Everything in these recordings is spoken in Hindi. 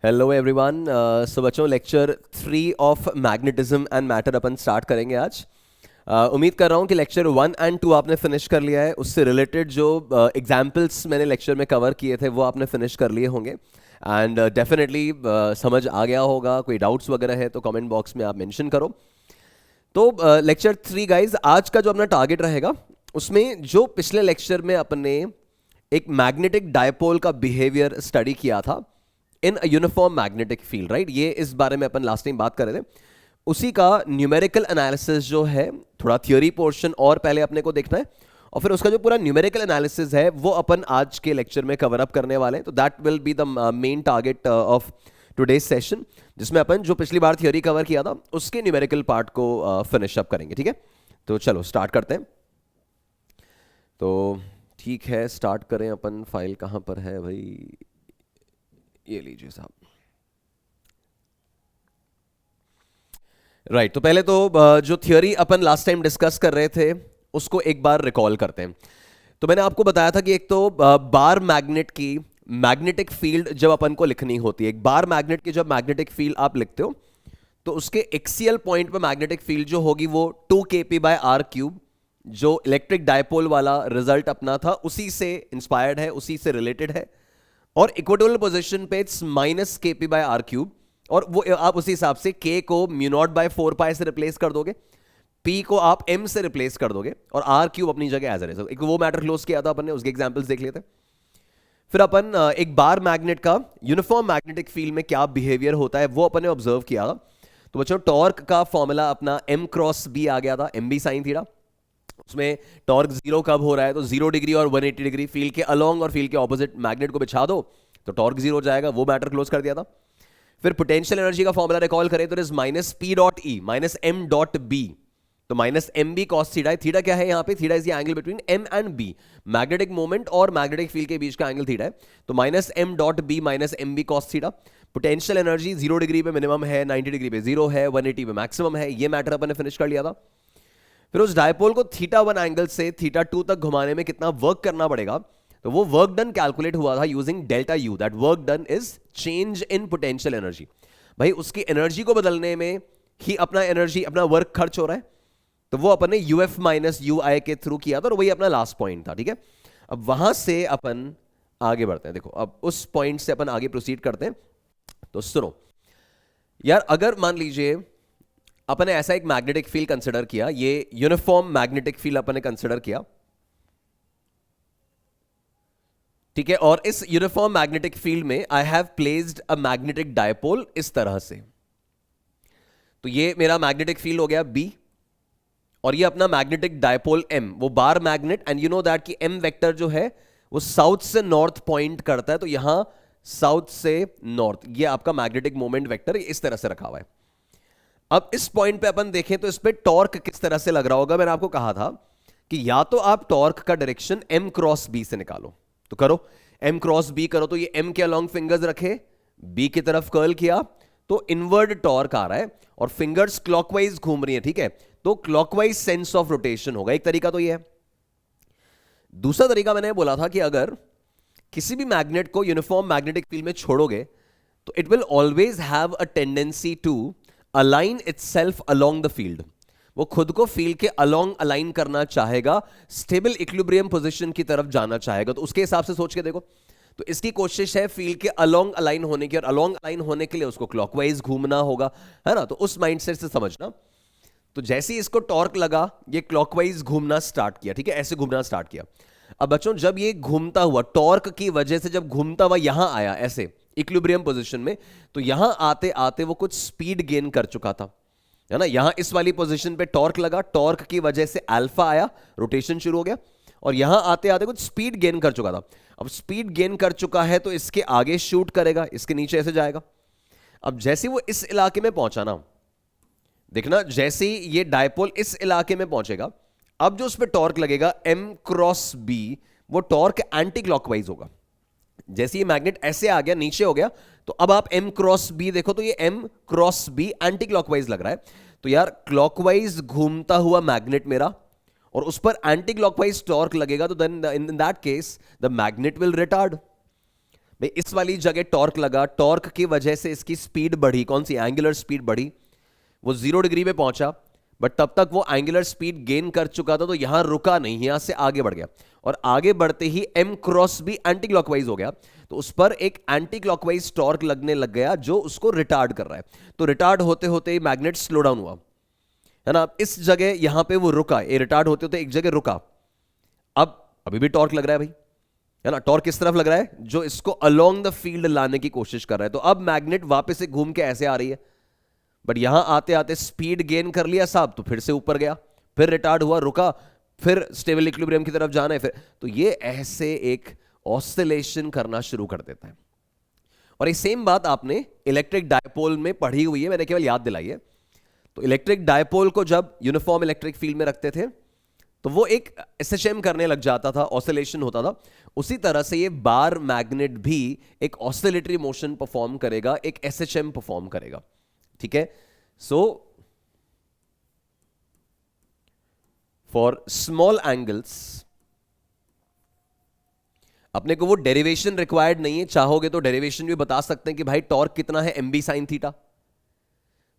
Hello everyone. सो बच्चों, lecture 3 of magnetism and matter अपन स्टार्ट करेंगे आज। उम्मीद कर रहा हूँ कि लेक्चर 1 एंड 2 आपने फिनिश कर लिया है। उससे रिलेटेड जो एग्जाम्पल्स मैंने लेक्चर में कवर किए थे वो आपने फिनिश कर लिए होंगे एंड डेफिनेटली समझ आ गया होगा। कोई डाउट्स वगैरह है तो कमेंट बॉक्स में आप मेंशन करो। तो लेक्चर 3 गाइज, आज का जो अपना टारगेट रहेगा उसमें जो पिछले लेक्चर में अपने एक मैग्नेटिक डायपोल का बिहेवियर स्टडी किया था in a uniform magnetic field, right, ये इस बारे में अपन लास्ट टाइम बात कर रहे थे। उसी का न्यूमेरिकल एनालिसिस जो है, थोड़ा थियोरी पोर्शन और पहले अपने को देखना है और फिर उसका जो पूरा न्यूमेरिकल एनालिसिस है वो अपन आज के लेक्चर में कवर अप करने वाले हैं। तो that will be the main target of today's session, जिसमें अपन जो पिछली बार थियोरी कवर किया था उसके न्यूमेरिकल पार्ट को फिनिश अप करेंगे। ठीक है, तो चलो स्टार्ट करते हैं। तो ठीक है, स्टार्ट करें अपन। फाइल कहाँ पर है भाई? ये लीजिए साहब। राइट, तो पहले तो जो थियोरी अपन लास्ट टाइम डिस्कस कर रहे थे उसको एक बार रिकॉल करते हैं। तो मैंने आपको बताया था कि एक तो बार मैग्नेट की मैग्नेटिक फील्ड जब अपन को लिखनी होती है, एक बार मैग्नेट की जब मैग्नेटिक फील्ड आप लिखते हो तो उसके एक्सियल पॉइंट पे मैग्नेटिक फील्ड जो होगी वो 2kp/r³, जो इलेक्ट्रिक डायपोल वाला रिजल्ट अपना था उसी से इंस्पायर्ड है, उसी से रिलेटेड है। और इक्वेटोरियल पोजीशन पे इट्स -kp/r³, और वो आप उसी हिसाब से k को μ0/4π से रिप्लेस कर दोगे, p को आप m से रिप्लेस कर दोगे और r³ अपनी जगह एज इट इज। वो मैटर क्लोज किया था अपन ने, उसके एग्जांपल्स देख लिए थे। फिर अपन एक बार मैग्नेट का यूनिफॉर्म मैग्नेटिक फील्ड में क्या बिहेवियर होता है वो अपन ने ऑब्जर्व किया था। तो बच्चों, टॉर्क का फॉर्मूला अपना m×b आ गया था, mb sin थीटा। उसमें टॉर्क जीरो कब हो रहा है तो 0 डिग्री और 180 डिग्री फील्ड के अलोंग और फील्ड के ऑपोजिट मैग्नेट को बिछा दो तो टॉर्क जीरो हो जाएगा। वो मैटर क्लोज कर दिया था। फिर पोटेंशियल एनर्जी का फॉर्मूला रिकॉल करें तो इट इज -p.e -m.b, तो -mb cos थीटा। थीटा क्या है यहाँ पे? Theta is the angle between m and b, magnetic moment और मैग्नेटिक फील्ड के बीच का एंगल थीटा है। तो -m.b -mb cos theta. Potential energy 0 degree पे मिनिमम है, 90 डिग्री पे 0 है, 180 पे मैक्सिमम है। ये मैटर अपन ने फिनिश कर लिया था। फिर उस डायपोल को θ1 एंगल से θ2 तक घुमाने में कितना वर्क करना पड़ेगा, तो वो वर्क डन कैलकुलेट हुआ था using delta U. That work done is change in potential energy. भाई, उसकी एनर्जी को बदलने में ही अपना एनर्जी, अपना वर्क खर्च हो रहा है, तो वो अपन ने uf - ui के थ्रू किया था और वही अपना लास्ट पॉइंट था। ठीक है, अब वहां से अपन आगे बढ़ते हैं। देखो, अब उस पॉइंट से अपन आगे प्रोसीड करते हैं। तो सुनो यार, अगर मान लीजिए अपन ने ऐसा एक मैग्नेटिक फील्ड कंसिडर किया, ये यूनिफॉर्म मैग्नेटिक फील्ड अपन ने कंसिडर किया, ठीक है, और इस यूनिफॉर्म मैग्नेटिक फील्ड में I have placed a magnetic dipole इस तरह से। तो ये मेरा मैग्नेटिक फील्ड हो गया B और ये अपना मैग्नेटिक डायपोल M, वो bar magnet. And you know that कि M वेक्टर जो है वो साउथ से नॉर्थ पॉइंट करता है, तो यहां साउथ से नॉर्थ ये आपका मैग्नेटिक मोमेंट वेक्टर इस तरह से रखा हुआ है। अब इस पॉइंट पे अपन देखें तो इस पे टॉर्क किस तरह से लग रहा होगा। मैंने आपको कहा था कि या तो आप टॉर्क का डायरेक्शन m×b से निकालो, तो करो m×b करो, तो ये m के अलोंग फिंगर्स रखे, b की तरफ कर्ल किया तो इनवर्ड टॉर्क आ रहा है और फिंगर्स क्लॉकवाइज घूम रही है। ठीक है, तो क्लॉकवाइज सेंस ऑफ रोटेशन होगा। एक तरीका तो ये है। दूसरा तरीका मैंने बोला था कि अगर किसी भी मैग्नेट को यूनिफॉर्म मैग्नेटिक फील्ड में छोड़ोगे तो it will always have a tendency to align itself along the field. वो खुद को फील्ड के अलोंग अलाइन करना चाहेगा, स्टेबल इक्विलिब्रियम पोजीशन की तरफ जाना चाहेगा। तो उसके हिसाब से सोच के देखो, तो इसकी कोशिश है फील्ड के अलोंग अलाइन होने की, और अलोंग अलाइन होने के लिए उसको क्लॉकवाइज घूमना होगा, है ना। तो उस माइंडसेट से समझना। तो जैसे ही इसको टॉर्क लगा, ये क्लॉकवाइज घूमना स्टार्ट किया। ठीक है, ऐसे घूमना स्टार्ट किया। अब बच्चों, जब ये घूमता हुआ टॉर्क की वजह से जब घूमता हुआ यहां आया ऐसे इक्विलिब्रियम पोजीशन में, तो यहां आते आते वो कुछ स्पीड गेन कर चुका था, है ना। यहां इस वाली पोजीशन पे टॉर्क लगा, टॉर्क की वजह से अल्फा आया, रोटेशन शुरू हो गया, और यहां आते आते कुछ स्पीड गेन कर चुका था। अब स्पीड गेन कर चुका है तो इसके आगे शूट करेगा, इसके नीचे ऐसे जाएगा। अब जैसे वो इस इलाके में पहुंचा ना, देखना, जैसे ही ये डायपोल इस इलाके में पहुंचेगा, अब जो उस पर टॉर्क लगेगा m×b, वो टॉर्क एंटी क्लॉकवाइज होगा। जैसे ये मैग्नेट ऐसे आ गया, नीचे हो गया, तो अब आप m×b देखो, तो ये m×b एंटी क्लॉकवाइज लग रहा है। तो यार, क्लॉकवाइज घूमता हुआ मैग्नेट मेरा, और उस पर एंटी क्लॉकवाइज टॉर्क लगेगा, तो then in that case the magnet will retard. भाई इस वाली जगह टॉर्क लगा, टॉर्क की वजह से इसकी स्पीड बढ़ी, कौन सी, एंगुलर स्पीड बढ़ी, वो 0 डिग्री पे पहुंचा, बट तब तक वो एंगुलर स्पीड गेन कर चुका था, तो यहां रुका नहीं, यहां से आगे बढ़ गया, और आगे बढ़ते ही एम क्रॉस भी एंटी क्लॉकवाइज हो गया, तो उस पर एक एंटी क्लॉकवाइज टॉर्क लगने लग गया जो उसको रिटार्ड कर रहा है। तो रिटार्ड होते होते ही मैग्नेट स्लो डाउन हुआ, है ना, इस जगह यहां पे वो रुका, ये रिटार्ड होते होते एक जगह रुका। अब अभी भी टॉर्क लग रहा है भाई, है ना, टॉर्क किस तरफ लग रहा है, जो इसको अलोंग द फील्ड लाने की कोशिश कर रहा है। तो अब मैग्नेट वापस से घूम के ऐसे आ रही है, बट यहां आते आते स्पीड गेन कर लिया साहब, तो फिर से ऊपर गया, फिर रिटार्ड हुआ, रुका, फिर स्टेबल इक्विलिब्रियम की तरफ जाना है, फिर तो ये ऐसे एक ऑसिलेशन करना शुरू कर देता है। और ये सेम बात आपने इलेक्ट्रिक डायपोल में पढ़ी हुई है, मैंने केवल याद दिलाई है। तो इलेक्ट्रिक डायपोल को जब यूनिफॉर्म इलेक्ट्रिक फील्ड में रखते थे तो वो एक एसएचएम करने लग जाता था, ऑसिलेशन होता था। उसी तरह से ये बार मैग्नेट भी एक ऑसिलेटरी मोशन परफॉर्म करेगा, एक एसएचएम परफॉर्म करेगा, ठीक है। सो फॉर स्मॉल एंगल्स अपने को वो डेरिवेशन रिक्वायर्ड नहीं है, चाहोगे तो डेरिवेशन भी बता सकते हैं कि भाई टॉर्क कितना है, एम बी साइन थीटा,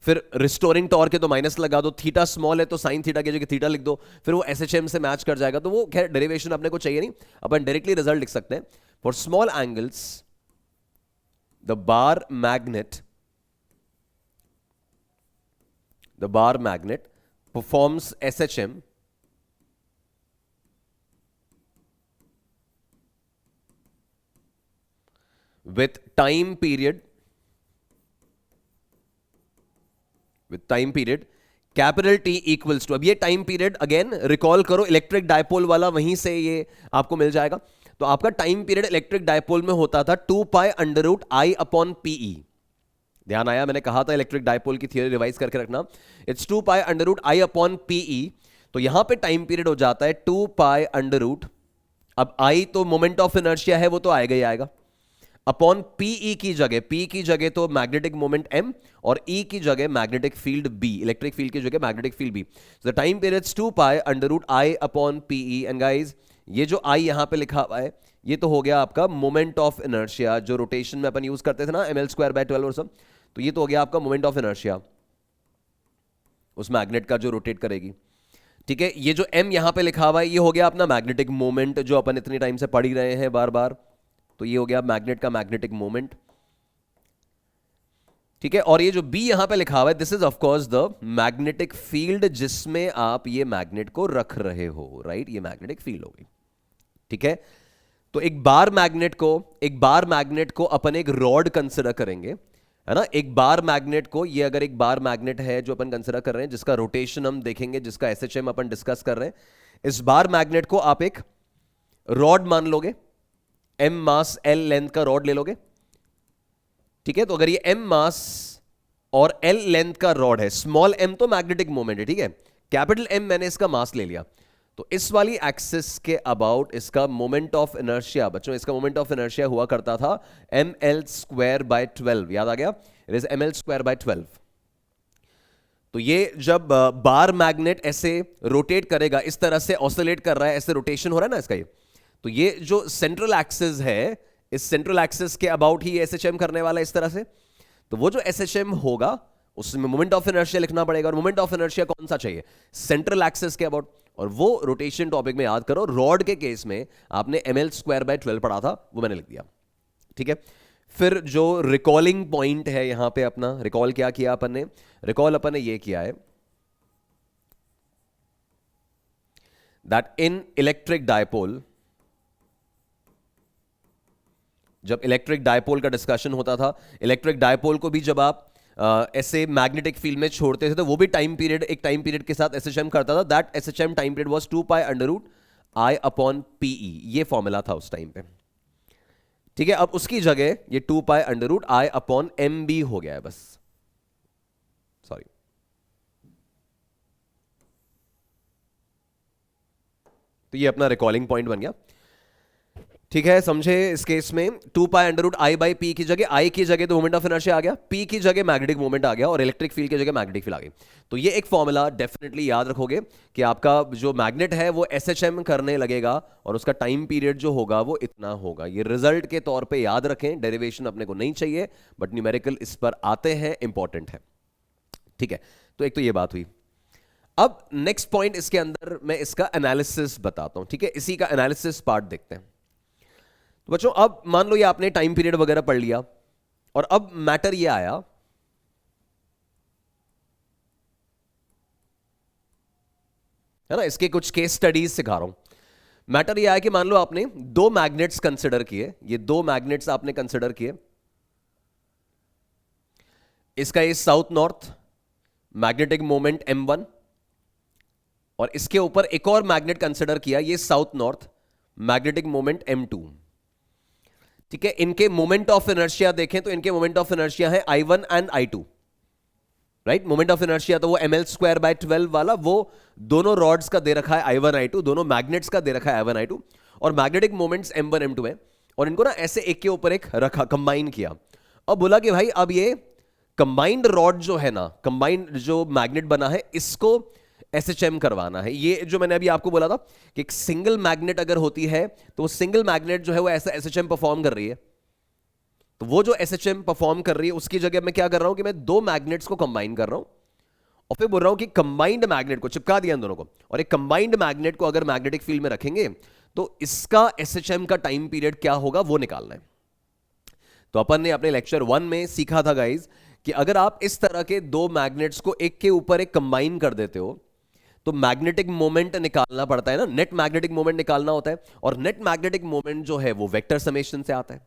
फिर रिस्टोरिंग टॉर्क है तो माइनस लगा दो, थीटा स्मॉल है तो साइन थीटा की जगह थीटा लिख दो, फिर वो एसएचएम से मैच कर जाएगा। तो वो खैर डेरिवेशन अपने को चाहिए नहीं, अपन डायरेक्टली रिजल्ट लिख सकते हैं। For small angles the bar magnet performs SHM with time period capital T equals to, अब ये टाइम पीरियड अगेन रिकॉल करो, इलेक्ट्रिक डायपोल वाला वहीं से ये आपको मिल जाएगा। तो आपका टाइम पीरियड इलेक्ट्रिक डायपोल में होता था 2 pi under root I upon PE. ध्यान आया, मैंने कहा था इलेक्ट्रिक डायपोल की थियरी रिवाइज करके रखना, it's 2 pi under root I upon PE. तो यहां पे टाइम पीरियड हो जाता है 2 पाई अंडर रूट, अब आई तो मोमेंट ऑफ इनर्शिया है, वो तो आएगा ही आएगा, अपॉन पीई की जगह तो मैग्नेटिक मोमेंट एम, और ई की जगह magnetic field B, electric field की जगह magnetic field B. The time period 2 pi under root I upon PE. And guys ये जो आई यहां पे लिखा हुआ है ये तो हो गया आपका मोमेंट ऑफ इनर्शिया, जो रोटेशन में अपन यूज करते थे ना ml²/12 और सब, तो ये तो हो गया आपका मोमेंट ऑफ इनर्शिया उस मैग्नेट का जो रोटेट करेगी, ठीक है। ये जो m यहां पे लिखा हुआ है ये हो गया अपना मैग्नेटिक मोमेंट जो अपन इतनी टाइम से पढ़ ही रहे हैं बार बार, तो ये हो गया मैग्नेट का मैग्नेटिक मोमेंट, ठीक है। और ये जो B यहां पे लिखा हुआ है this is of course the magnetic field जिसमें आप ये मैग्नेट को रख रहे हो, राइट, ये मैग्नेटिक फील्ड होगी, ठीक है। तो एक बार मैग्नेट को अपन एक रॉड कंसिडर करेंगे, है ना, एक बार मैग्नेट को, ये अगर एक बार मैग्नेट है जो अपन कंसिडर कर रहे हैं, जिसका रोटेशन हम देखेंगे, जिसका एसएचएम अपन डिस्कस कर रहे हैं, इस बार मैग्नेट को आप एक रॉड मान लोगे, एम मास एल लेंथ का रॉड ले लोगे, ठीक है। तो अगर ये एम मास और एल लेंथ का रॉड है, स्मॉल एम तो मैग्नेटिक मोमेंट है, ठीक है, कैपिटल एम मैंने इसका मास ले लिया, तो इस वाली एक्सिस के अबाउट इसका मोमेंट ऑफ इनर्शिया, बच्चों इसका मोमेंट ऑफ इनर्शिया हुआ करता था ml²/12, याद आ गया, इट इज ml²/12। तो ये जब बार मैग्नेट ऐसे रोटेट करेगा, इस तरह से ऑसिलेट कर रहा है, ऐसे रोटेशन हो रहा है ना इसका, ये तो ये जो सेंट्रल एक्सिस है, इस सेंट्रल एक्सिस के अबाउट ही एसएचएम करने वाला है इस तरह से। तो वो जो एसएचएम होगा उसमें मोमेंट ऑफ इनर्शिया लिखना पड़ेगा, और मोमेंट ऑफ इनर्शिया कौन सा चाहिए, सेंट्रल एक्सिस के अबाउट, और वो रोटेशन टॉपिक में याद करो, रॉड के केस में आपने ml²/12 पढ़ा था, वो मैंने लिख दिया, ठीक है। फिर जो रिकॉलिंग पॉइंट है यहां पे अपना, रिकॉल क्या किया अपन ने, रिकॉल अपन ने ये किया है दैट इन इलेक्ट्रिक डायपोल, जब इलेक्ट्रिक डायपोल का डिस्कशन होता था, इलेक्ट्रिक डायपोल को भी जब आप ऐसे मैग्नेटिक फील्ड में छोड़ते थे तो वो भी टाइम पीरियड, एक टाइम पीरियड के साथ एसएचएम करता था, that SHM time period was 2 pi under root I upon PE, ये फॉर्मूला था उस टाइम पे, ठीक है। अब उसकी जगह ये 2 pi under root I upon M B हो गया है बस, सॉरी, तो ये अपना रिकॉलिंग पॉइंट बन गया। ठीक है, समझे? इस केस में 2 pi under root I by P की जगह, आई की जगह तो मोमेंट ऑफ इनर्शिया आ गया, पी की जगह मैग्नेटिक मोमेंट आ गया और इलेक्ट्रिक फील्ड की जगह मैग्नेटिक फील्ड आ गई। तो ये एक फॉर्मूला डेफिनेटली याद रखोगे कि आपका जो मैग्नेट है वो एसएचएम करने लगेगा और उसका टाइम पीरियड जो होगा वो इतना होगा। ये रिजल्ट के तौर पे याद रखें, डेरिवेशन अपने को नहीं चाहिए, बट न्यूमेरिकल इस पर आते हैं, इंपॉर्टेंट है। ठीक है, तो एक तो ये बात हुई। अब नेक्स्ट पॉइंट इसके अंदर मैं इसका एनालिसिस बताता हूं। ठीक है, इसी का एनालिसिस पार्ट देखते हैं। तो बच्चों अब मान लो ये आपने टाइम पीरियड वगैरह पढ़ लिया और अब मैटर ये आया है ना, इसके कुछ केस स्टडीज सिखा रहा हूं। मैटर ये आया कि मान लो आपने दो मैग्नेट्स कंसिडर किए, ये दो मैग्नेट्स आपने कंसिडर किए, इसका ये south north magnetic moment m1 और इसके ऊपर एक और मैग्नेट कंसिडर किया, ये south north magnetic moment m2। ठीक है, इनके मोमेंट ऑफ इनर्शिया देखें तो इनके मोमेंट ऑफ इनर्शिया है I1 and I2, right. Moment of inertia तो वो ml²/12 वाला, वो दोनों रॉड्स का दे रखा है I1 I2, दोनों मैग्नेट्स का दे रखा है I1 I2, और मैग्नेटिक मोमेंट्स m1 m2 है, और इनको ना ऐसे एक के ऊपर एक रखा, कंबाइन किया, और बोला कि भाई अब ये कंबाइंड रॉड जो है ना, कंबाइंड जो मैग्नेट बना है, इसको एसएचएम करवाना है। ये जो मैंने अभी आपको बोला था कि एक सिंगल मैग्नेट अगर होती है तो वो सिंगल मैग्नेट जो है वो ऐसा एसएचएम परफॉर्म कर रही है, तो वो जो एसएचएम परफॉर्म कर रही है उसकी जगह मैं क्या कर रहा हूं कि मैं दो मैग्नेट्स को कंबाइन कर रहा हूं और फिर बोल रहा हूं कि कंबाइंड मैग्नेट को चिपका दिया इन दोनों को, और एक कंबाइंड मैग्नेट को अगर मैग्नेटिक फील्ड में रखेंगे तो इसका एसएचएम का टाइम पीरियड क्या होगा वो निकालना है। तो अपन ने अपने लेक्चर 1 में सीखा था गाइज कि अगर आप इस तरह के दो मैग्नेट्स को एक के ऊपर एक कंबाइन कर देते हो तो मैग्नेटिक मोमेंट निकालना पड़ता है ना, नेट मैग्नेटिक मोमेंट निकालना होता है, और नेट मैग्नेटिक मोमेंट जो है वो वेक्टर समेशन से आता है।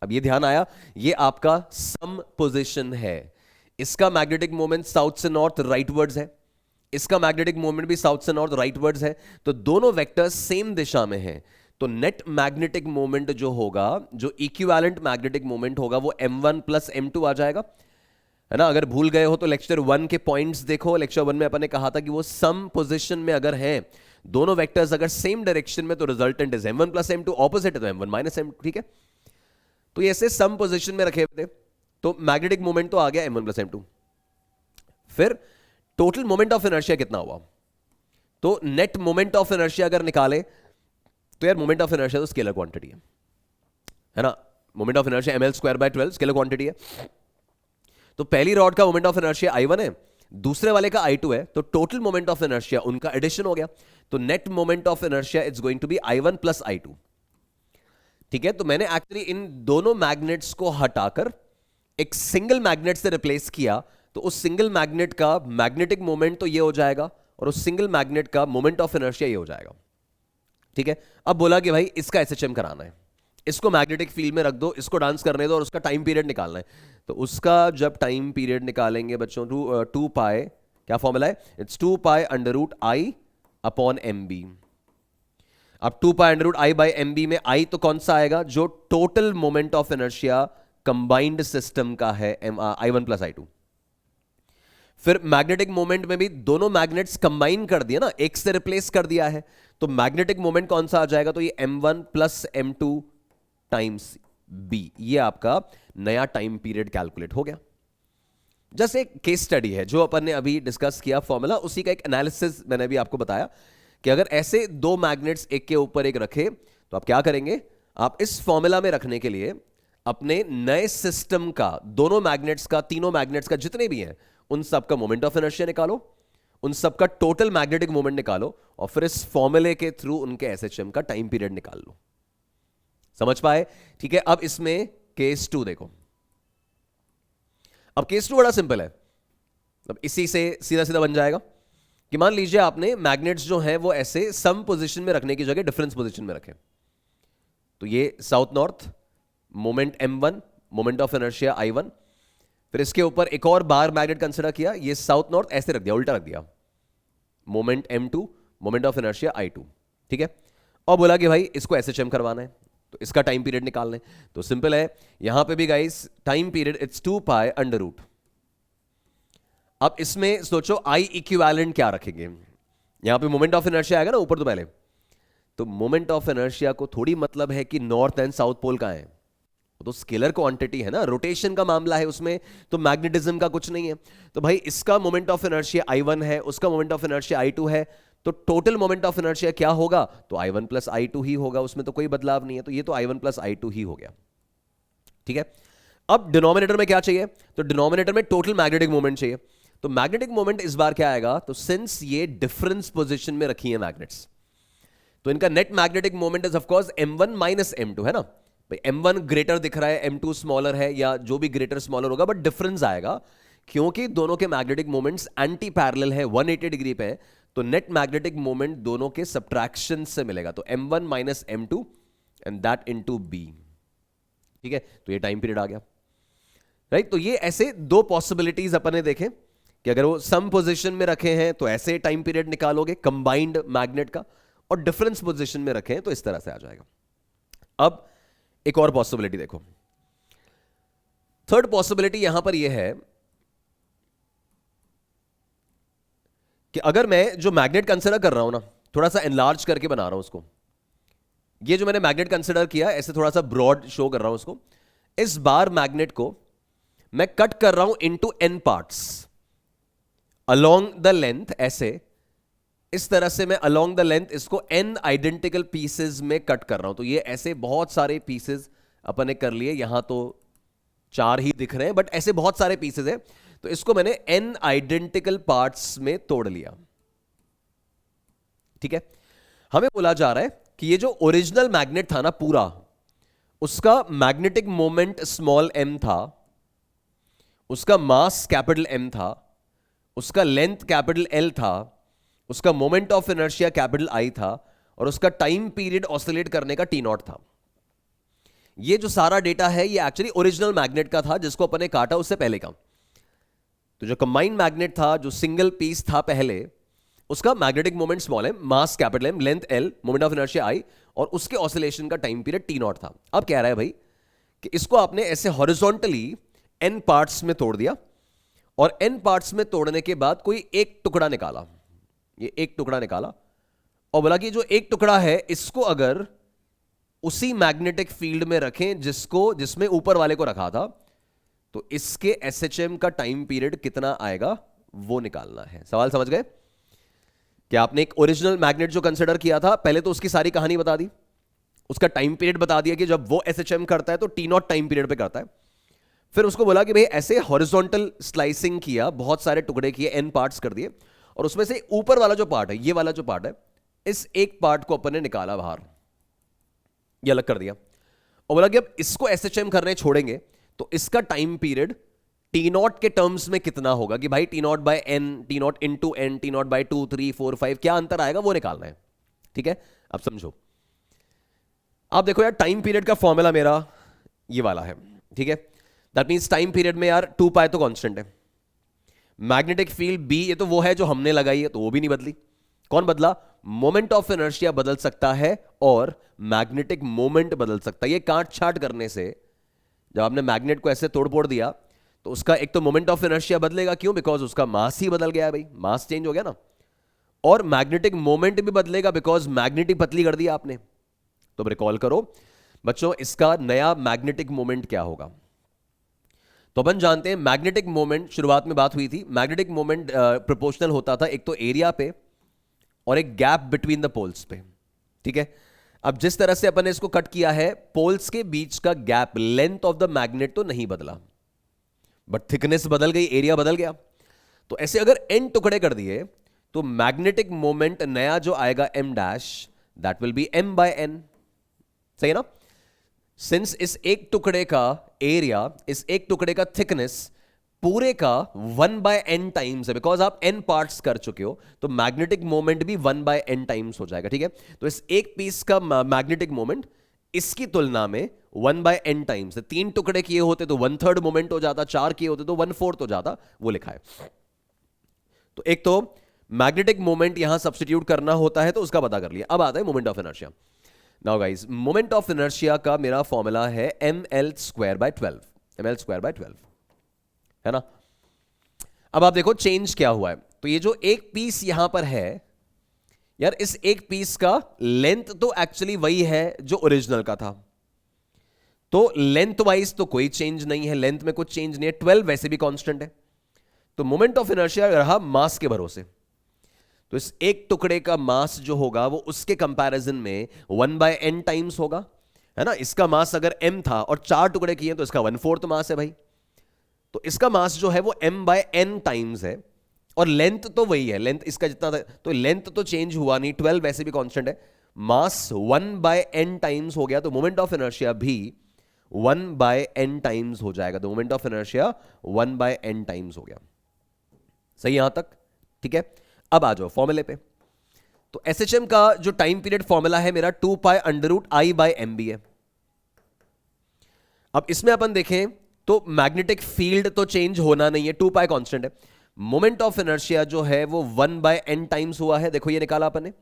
अब ये ध्यान आया, ये आपका सम पोजीशन है, इसका मैग्नेटिक मोमेंट साउथ से नॉर्थ राइटवर्ड्स है, इसका मैग्नेटिक मोमेंट भी साउथ से नॉर्थ राइटवर्ड्स है, तो दोनों वेक्टर्स सेम दिशा में हैं, तो नेट मैग्नेटिक मोमेंट जो होगा, जो इक्विवेलेंट मैग्नेटिक मोमेंट होगा, वो m1 प्लस m2 आ जाएगा, है ना। अगर भूल गए हो तो लेक्चर 1 के पॉइंट्स देखो, लेक्चर 1 में अपन ने कहा था कि वो सम पोजीशन में अगर है दोनों वेक्टर्स अगर सेम डायरेक्शन में तो resultant is m1 plus m2, opposite है तो m1 माइनस m2। ठीक है, तो ये ऐसे सम पोजीशन में रखे हुए थे, तो मैग्नेटिक मोमेंट तो आ गया m1 प्लस m2। फिर टोटल मोमेंट ऑफ इनर्शिया कितना हुआ, तो नेट मोमेंट ऑफ इनर्शिया अगर निकाले तो यार मोमेंट ऑफ इनर्शिया तो स्केलर क्वांटिटी है ना, moment of inertia ml²/12 scalar quantity है। तो पहली रॉड का मोमेंट ऑफ इनर्शिया I1 है, दूसरे वाले का I2 है, तो टोटल मोमेंट ऑफ इनर्शिया उनका एडिशन हो गया, तो net moment of inertia is going to be I1 plus I2। ठीक है, तो मैंने एक्चुअली इन दोनों मैग्नेट्स को हटाकर एक सिंगल मैग्नेट से रिप्लेस किया, तो उस सिंगल मैग्नेट का मैग्नेटिक मोमेंट तो ये हो जाएगा और उस सिंगल मैग्नेट का मोमेंट ऑफ इनर्शिया ये हो जाएगा। ठीक है, अब बोला कि भाई इसका एसएचएम कराना है, इसको मैग्नेटिक फील्ड में रख दो, इसको डांस करने दो और उसका टाइम पीरियड निकालना है। तो उसका जब टाइम पीरियड निकालेंगे बच्चों, टू पाई, क्या फॉर्मूला है, it's 2 pi under root I upon M B. अब 2 pi under root I by M B में आई तो कौन सा आएगा, जो total moment of inertia combined system का है, I1 प्लस I2। फिर मैग्नेटिक मोमेंट में भी दोनों मैग्नेट्स कंबाइन कर दिया ना, एक से रिप्लेस कर दिया है, तो मैग्नेटिक मोमेंट कौन सा आ जाएगा, तो ये m1 plus m2 times b, ये आपका नया टाइम पीरियड कैलकुलेट हो गया। जैसे एक केस स्टडी है जो अपन ने अभी डिस्कस किया फॉर्मूला, उसी का एक एनालिसिस मैंने भी आपको बताया कि अगर ऐसे दो मैग्नेट्स एक के ऊपर एक रखे तो आप क्या करेंगे, आप इस फॉर्मूला में रखने के लिए अपने नए सिस्टम का, दोनों मैग्नेट्स का, तीनों मैग्नेट्स का जितने भी हैं उन सब का मोमेंट ऑफ इनर्शिया निकालो, उन सब का टोटल मैग्नेटिक मोमेंट निकालो और फिर इस फॉर्मूले के थ्रू उनके एसएचएम का टाइम पीरियड निकाल लो। समझ पाए? ठीक है, अब इसमें केस 2 देखो। अब केस 2 बड़ा सिंपल है, अब इसी से सीधा सीधा बन जाएगा कि मान लीजिए आपने मैग्नेट्स जो हैं वो ऐसे सम पोजीशन में रखने की जगह डिफरेंस पोजीशन में रखे, तो ये south north moment m1, moment of inertia I1, फिर इसके ऊपर एक और बार मैग्नेट कंसीडर किया, ये साउथ नॉर्थ ऐसे रख दिया, उल्टा रख दिया, moment m2, moment of inertia I2। ठीक है, और बोला कि भाई इसको एसएचएम करवाना है, तो इसका टाइम पीरियड निकालना है। तो सिंपल है, यहां पे भी guys time period it's 2 pi under root. अब इसमें सोचो आई इक्विवेलेंट क्या रखेंगे, यहां पे मोमेंट ऑफ इनर्शिया आएगा ना ऊपर, तो पहले तो मोमेंट ऑफ इनर्शिया को थोड़ी मतलब है कि नॉर्थ एंड साउथ पोल कहां है, वो तो स्केलर क्वांटिटी है ना, रोटेशन का मामला है उसमें, तो मैग्नेटिज्म का कुछ नहीं है। तो भाई इसका मोमेंट ऑफ इनर्शिया I1 है, उसका मोमेंट ऑफ इनर्शिया I2 है, तो टोटल मोमेंट ऑफ इनर्शिया क्या होगा, तो I1 प्लस I2 ही होगा, उसमें तो कोई बदलाव नहीं है, तो ये तो I1 प्लस I2 ही हो गया। ठीक है, अब डिनोमिनेटर में क्या चाहिए, तो डिनोमिनेटर में टोटल मैग्नेटिक मोमेंट चाहिए। तो मैग्नेटिक मोमेंट इस बार क्या आएगा, तो सिंस ये डिफरेंस पोजीशन में रखी है मैग्नेट्स, तो इनका net magnetic moment is of course m1 minus m2 है ना भाई, m1 ग्रेटर दिख रहा है, m2 स्मॉलर है, या जो भी ग्रेटर स्मॉलर होगा, बट डिफरेंस आएगा क्योंकि दोनों के मैग्नेटिक मोमेंट्स एंटी पैरेलल है, 180 डिग्री पे है, तो नेट मैग्नेटिक मोमेंट दोनों के सब्ट्रैक्शन से मिलेगा, तो m1 minus m2 and that into b। ठीक है, तो ये टाइम पीरियड आ गया, राइट। तो ये ऐसे दो पॉसिबिलिटीज अपन ने देखे कि अगर वो सम पोजीशन में रखे हैं तो ऐसे टाइम पीरियड निकालोगे कंबाइंड मैग्नेट का, और डिफरेंस पोजीशन में रखे हैं तो इस तरह से आ जाएगा। अब एक और पॉसिबिलिटी देखो, थर्ड पॉसिबिलिटी यहां पर यह है कि अगर मैं जो मैग्नेट कंसीडर कर रहा हूं ना, थोड़ा सा एनलार्ज करके बना रहा हूं उसको, ये जो मैंने मैग्नेट कंसीडर किया ऐसे थोड़ा सा ब्रॉड शो कर रहा हूं उसको, इस बार मैग्नेट को मैं कट कर रहा हूं into n parts along the length, ऐसे इस तरह से मैं अलोंग द लेंथ इसको n आइडेंटिकल पीसेस में कट कर रहा हूं। तो ये ऐसे बहुत सारे पीसेस अपन ने कर लिए, यहां तो 4 ही दिख रहे हैं बट ऐसे बहुत सारे पीसेस हैं, तो इसको मैंने n आइडेंटिकल पार्ट्स में तोड़ लिया। ठीक है, हमें बोला जा रहा है कि ये जो ओरिजिनल मैग्नेट था ना पूरा, उसका मैग्नेटिक मोमेंट स्मॉल m था, उसका मास कैपिटल M था, उसका लेंथ कैपिटल L था, उसका moment of inertia capital I था, और उसका टाइम पीरियड ऑसिलेट करने का T0 था। ये जो सारा डेटा है ये एक्चुअली ओरिजिनल मैग्नेट का था जिसको अपन ने काटा उससे पहले का। तो जो कंबाइंड मैग्नेट था, जो सिंगल पीस था पहले, उसका magnetic moment small m, mass capital M, length L, moment of inertia I, और उसके ऑसिलेशन का टाइम पीरियड T0 था। अब कह रहा है भाई कि इसको आपने ऐसे हॉरिजॉन्टली n पार्ट्स में तोड़ दिया, और n पार्ट्स में तोड़ने के बाद कोई एक टुकड़ा निकाला, ये एक टुकड़ा निकाला, और बोला कि जो एक टुकड़ा है इसको अगर उसी मैग्नेटिक फील्ड में रखें जिसमें ऊपर वाले को रखा था, तो इसके SHM का टाइम पीरियड कितना आएगा वो निकालना है। सवाल समझ गए कि आपने एक ओरिजिनल मैग्नेट जो कंसीडर किया था, पहले तो उसकी सारी कहानी बता दी, उसका टाइम पीरियड बता दिया कि जब वो SHM करता है तो T0 टाइम पीरियड पे करता है, फिर उसको बोला कि भाई ऐसे हॉरिजॉन्टल स्लाइसिंग किया, बहुत सारे टुकड़े किए, n पार्ट्स कर दिए, और उसमें से ऊपर वाला जो पार्ट है, ये वाला जो पार्ट है, इस एक पार्ट को अपन ने निकाला बाहर, ये अलग कर दिया, और बोला कि अब इसको SHM करने छोड़ेंगे तो इसका टाइम पीरियड T0 के टर्म्स में कितना होगा, कि भाई T0 by n, T0 into n, T0 by 2, 3, 4, 5 क्या अंतर आएगा वो निकालना है। ठीक है, अब समझो, आप देखो यार टाइम पीरियड का फॉर्मूला मेरा ये वाला है। ठीक है, दैट मींस टाइम पीरियड में यार 2 पाई तो कांस्टेंट है, मैग्नेटिक फील्ड B ये तो वो है जो हमने लगाई है, तो वो भी नहीं बदली। कौन बदला, मोमेंट ऑफ इनर्शिया बदल सकता है और मैग्नेटिक मोमेंट बदल सकता है। ये काट छाट करने से जब आपने मैग्नेट को ऐसे तोड़ फोड़ दिया तो उसका एक तो मोमेंट ऑफ इनर्शिया बदलेगा, क्यों, बिकॉज उसका मास ही बदल गया है भाई, मास चेंज हो गया ना, और मैग्नेटिक मोमेंट भी बदलेगा बिकॉज मैग्नेटिक पतली कर दिया आपने। तो रिकॉल करो बच्चों, इसका नया मैग्नेटिक मोमेंट क्या होगा। तो अपन जानते हैं मैग्नेटिक मोमेंट, शुरुआत में बात हुई थी, मैग्नेटिक मोमेंट प्रोपोर्शनल होता था एक तो एरिया पे और एक गैप बिटवीन द पोल्स पे। ठीक है, अब जिस तरह से अपन ने इसको कट किया है, पोल्स के बीच का gap, length of the magnet तो नहीं बदला, बट थिकनेस बदल गई, एरिया बदल गया। तो ऐसे अगर n टुकड़े कर दिए तो मैग्नेटिक मोमेंट नया जो आएगा m dash, that will be m by n। सही है ना, सिंस इस एक टुकड़े का एरिया, इस एक टुकड़े का थिकनेस पूरे का 1 बाय n टाइम्स है, बिकॉज आप n पार्ट्स कर चुके हो, तो मैग्नेटिक मोमेंट भी 1 बाय n टाइम्स हो जाएगा। ठीक है, तो इस एक पीस का मैग्नेटिक मोमेंट इसकी तुलना में 1 बाय n टाइम्स है। 3 टुकड़े किए होते तो 1/3 मोमेंट हो जाता, 4 किए होते तो 1/4 हो जाता, वो लिखा है। तो एक तो मैग्नेटिक मोमेंट यहां सब्स्टिट्यूट करना होता है, तो उसका पता कर लिया। अब आता है moment of inertia. Now guys, moment of inertia का मेरा फॉर्मूला है ml²/12, ml²/12 है ना। अब आप देखो चेंज क्या हुआ है, तो ये जो एक पीस यहां पर है, यार इस एक पीस का लेंथ तो एक्चुअली वही है जो ओरिजिनल का था, तो लेंथ वाइज तो कोई चेंज नहीं है, लेंथ में कुछ चेंज नहीं है, 12 वैसे भी कांस्टेंट है। तो मोमेंट ऑफ इनर्शिया रहा मास के भरोसे। तो इस एक टुकड़े का मास जो होगा वो उसके कंपैरिजन में 1/n टाइम्स होगा, है ना। इसका मास अगर m था और 4 टुकड़े किए तो इसका 1/4 मास है भाई। तो इसका मास जो है वो m/n टाइम्स है, और लेंथ तो वही है, लेंथ इसका जितना था, तो लेंथ तो चेंज हुआ नहीं, 12 वैसे भी कांस्टेंट है, मास 1/n टाइम्स हो गया, तो मोमेंट ऑफ इनर्शिया भी 1/n टाइम्स हो जाएगा। तो moment of inertia 1/n times हो गया। सही यहां तक, ठीक है। अब आ जाओ फॉर्मूले पे। तो एसएचएम का जो टाइम पीरियड फॉर्मूला है मेरा 2π√I/mb है। अब इसमें अपन देखें तो मैग्नेटिक फील्ड तो चेंज होना नहीं है, 2π कांस्टेंट है। मोमेंट ऑफ इनर्शिया जो है वो 1/n टाइम्स हुआ है, देखो ये निकाला अपन ने।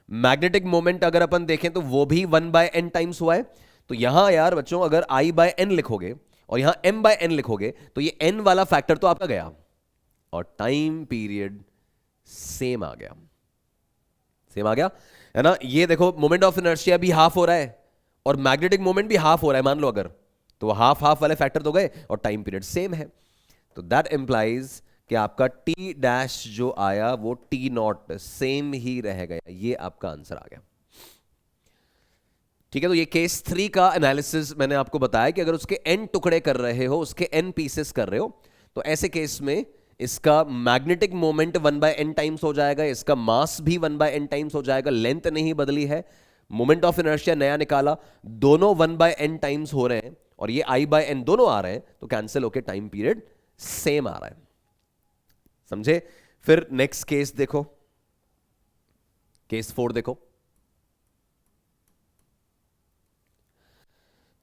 मैग्नेटिक मोमेंट अगर अपन देखें तो वो भी 1/n टाइम्स हुआ है। तो यहां यार बच्चों अगर I/n लिखोगे और यहां m/n लिखोगे तो ये n वाला फैक्टर तो आपका गया, और टाइम पीरियड सेम आ गया, सेम आ गया, है ना। ये देखो मोमेंट ऑफ इनर्शिया भी हाफ हो रहा है और मैग्नेटिक मोमेंट भी हाफ हो रहा है, मान लो अगर, तो हाफ हाफ वाले फैक्टर तो गए और टाइम पीरियड सेम है। तो दैट इंप्लाइज कि आपका टी डैश जो आया वो टी नॉट सेम ही रह गया, ये आपका आंसर आ गया। ठीक है, तो ये केस 3 का एनालिसिस मैंने आपको बताया कि अगर उसके n टुकड़े कर रहे हो, उसके n पीसेस कर रहे हो, तो ऐसे केस में इसका मैग्नेटिक मोमेंट 1/n टाइम्स हो जाएगा, इसका मास भी 1/n टाइम्स हो जाएगा, लेंथ नहीं बदली है, मोमेंट ऑफ इनर्शिया नया निकाला, दोनों 1/n टाइम्स हो रहे हैं और ये I/n दोनों आ रहे हैं, तो कैंसिल होके टाइम पीरियड सेम आ रहा है। समझे? फिर नेक्स्ट केस देखो, केस 4 देखो।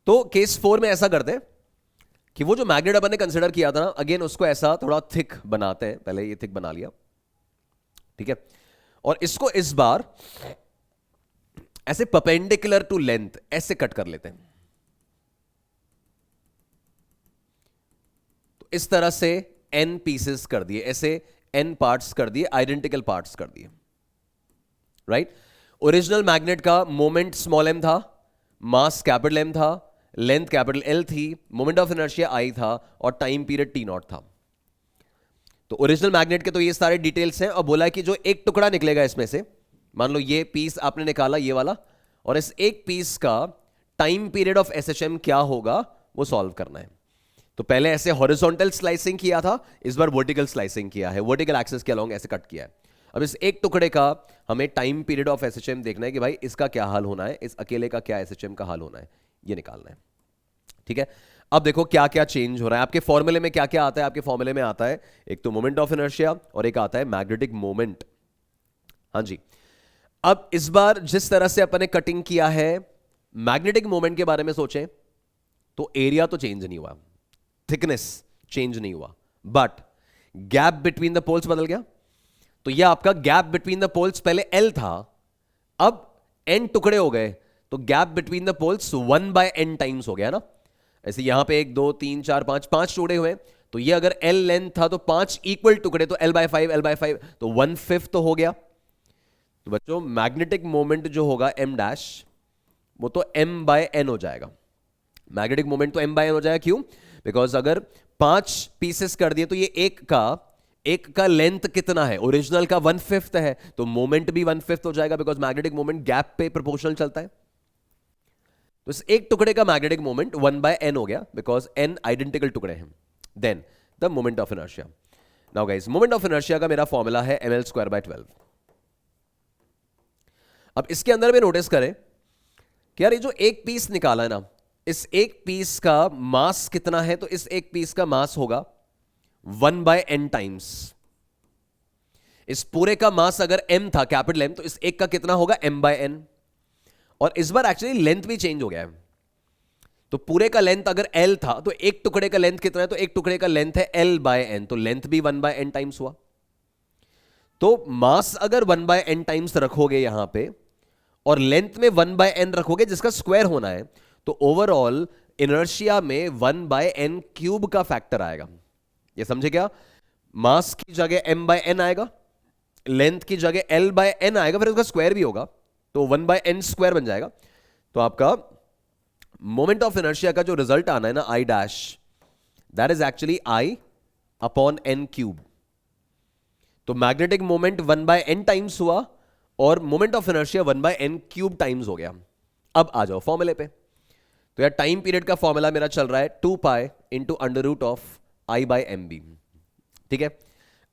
तो केस 4 में ऐसा करते हैं कि वो जो मैग्नेट अपन ने कंसिडर किया था ना, अगेन उसको ऐसा थोड़ा थिक बनाते हैं, पहले ये थिक बना लिया, ठीक है, और इसको इस बार ऐसे परपेंडिकुलर टू लेंथ ऐसे कट कर लेते हैं। तो इस तरह से n पीसेस कर दिए, ऐसे n पार्ट्स कर दिए, आइडेंटिकल पार्ट्स कर दिए, राइट। ओरिजिनल मैग्नेट का मोमेंट स्मॉल m था, मास कैपिटल M था, लेंथ कैपिटल L थी, मोमेंट ऑफ इनर्शिया I था और टाइम पीरियड T नॉट था। तो ओरिजिनल मैग्नेट के तो ये सारे डिटेल्स हैं, और बोला है कि जो एक टुकड़ा निकलेगा इसमें से, मान लो ये पीस आपने निकाला ये वाला, और इस एक पीस का टाइम पीरियड ऑफ एसएचएम क्या होगा वो सॉल्व करना है। तो पहले ऐसे हॉरिजॉन्टल स्लाइसिंग किया था, इस बार वर्टिकल स्लाइसिंग किया है, वर्टिकल एक्सिस के अलोंग ऐसे कट किया है। अब इस एक टुकड़े का हमें टाइम पीरियड ऑफ एसएचएम देखना है कि भाई इसका क्या हाल होना है, इस अकेले का क्या एसएचएम का हाल होना है, ये निकालना है, ठीक है। अब देखो क्या क्या चेंज हो रहा है आपके फॉर्मूले में, क्या क्या आता है आपके फॉर्मूले में, आता है एक तो मोमेंट ऑफ इनर्शिया और एक आता है मैग्नेटिक मोमेंट। हाँ जी, अब इस बार जिस तरह से अपन ने कटिंग किया है, मैग्नेटिक मोमेंट के बारे में सोचें तो एरिया तो चेंज नहीं हुआ, थिकनेस चेंज नहीं हुआ, but gap between the poles बदल गया। तो यह आपका गैप बिटवीन द पोल्स पहले L था, अब n टुकड़े हो गए, तो gap between the poles 1/n times हो गया ना। ऐसे यहां पे 1 2 3 4 5 5 टुकड़े हुए, तो ये अगर L लेंथ था तो 5 इक्वल टुकड़े, तो L/5 तो 1/5 तो हो गया। तो बच्चों मैग्नेटिक मोमेंट जो होगा m डैश, वो तो m/n हो जाएगा। मैग्नेटिक मोमेंट तो m/n हो जाएगा, क्यों? बिकॉज अगर 5 पीसेस कर दिए तो ये एक का लेंथ कितना है, ओरिजिनल का 1/5 है, तो मोमेंट भी 1/5 हो जाएगा, बिकॉज मैग्नेटिक मोमेंट गैप पे प्रोपोर्शनल चलता है। तो इस एक टुकड़े का मैग्नेटिक मोमेंट 1/n हो गया, बिकॉज n आइडेंटिकल टुकड़े हैं। Then the moment of inertia. Now guys, moment of inertia का मेरा फॉर्मूला है ml²/12। अब इसके अंदर में नोटिस करें कि यार ये जो एक पीस निकाला है ना, इस एक पीस का मास कितना है, तो इस एक पीस का मास होगा 1/n टाइम्स। इस पूरे का मास अगर m था, कैपिटल M, तो इस एक का कितना होगा m/n। और इस बार एक्चुअली लेंथ भी चेंज हो गया है, तो पूरे का लेंथ अगर L था तो एक टुकड़े का लेंथ कितना है, तो एक टुकड़े का लेंथ है L/n, तो लेंथ भी 1/n टाइम्स हुआ। तो मास अगर 1/n टाइम्स रखोगे यहां पे और लेंथ में 1/n रखोगे जिसका स्क्वायर होना है, तो ओवरऑल इनर्शिया में 1/n³ का फैक्टर आएगा। ये समझे क्या? मास की जगह m/n आएगा, लेंथ की जगह L बाय एन आएगा, फिर उसका स्क्वायर भी होगा, तो 1/n² बन जाएगा। तो आपका मोमेंट ऑफ इनर्शिया का जो रिजल्ट आना है ना, I dash, that is actually I/n³। तो मैग्नेटिक मोमेंट 1/n टाइम्स हुआ और moment of inertia 1/n³ times हो गया। अब आ जाओ फॉर्मूले पे। तो यार टाइम पीरियड का फॉर्मूला मेरा चल रहा है 2π इंटू √I/mb। ठीक है,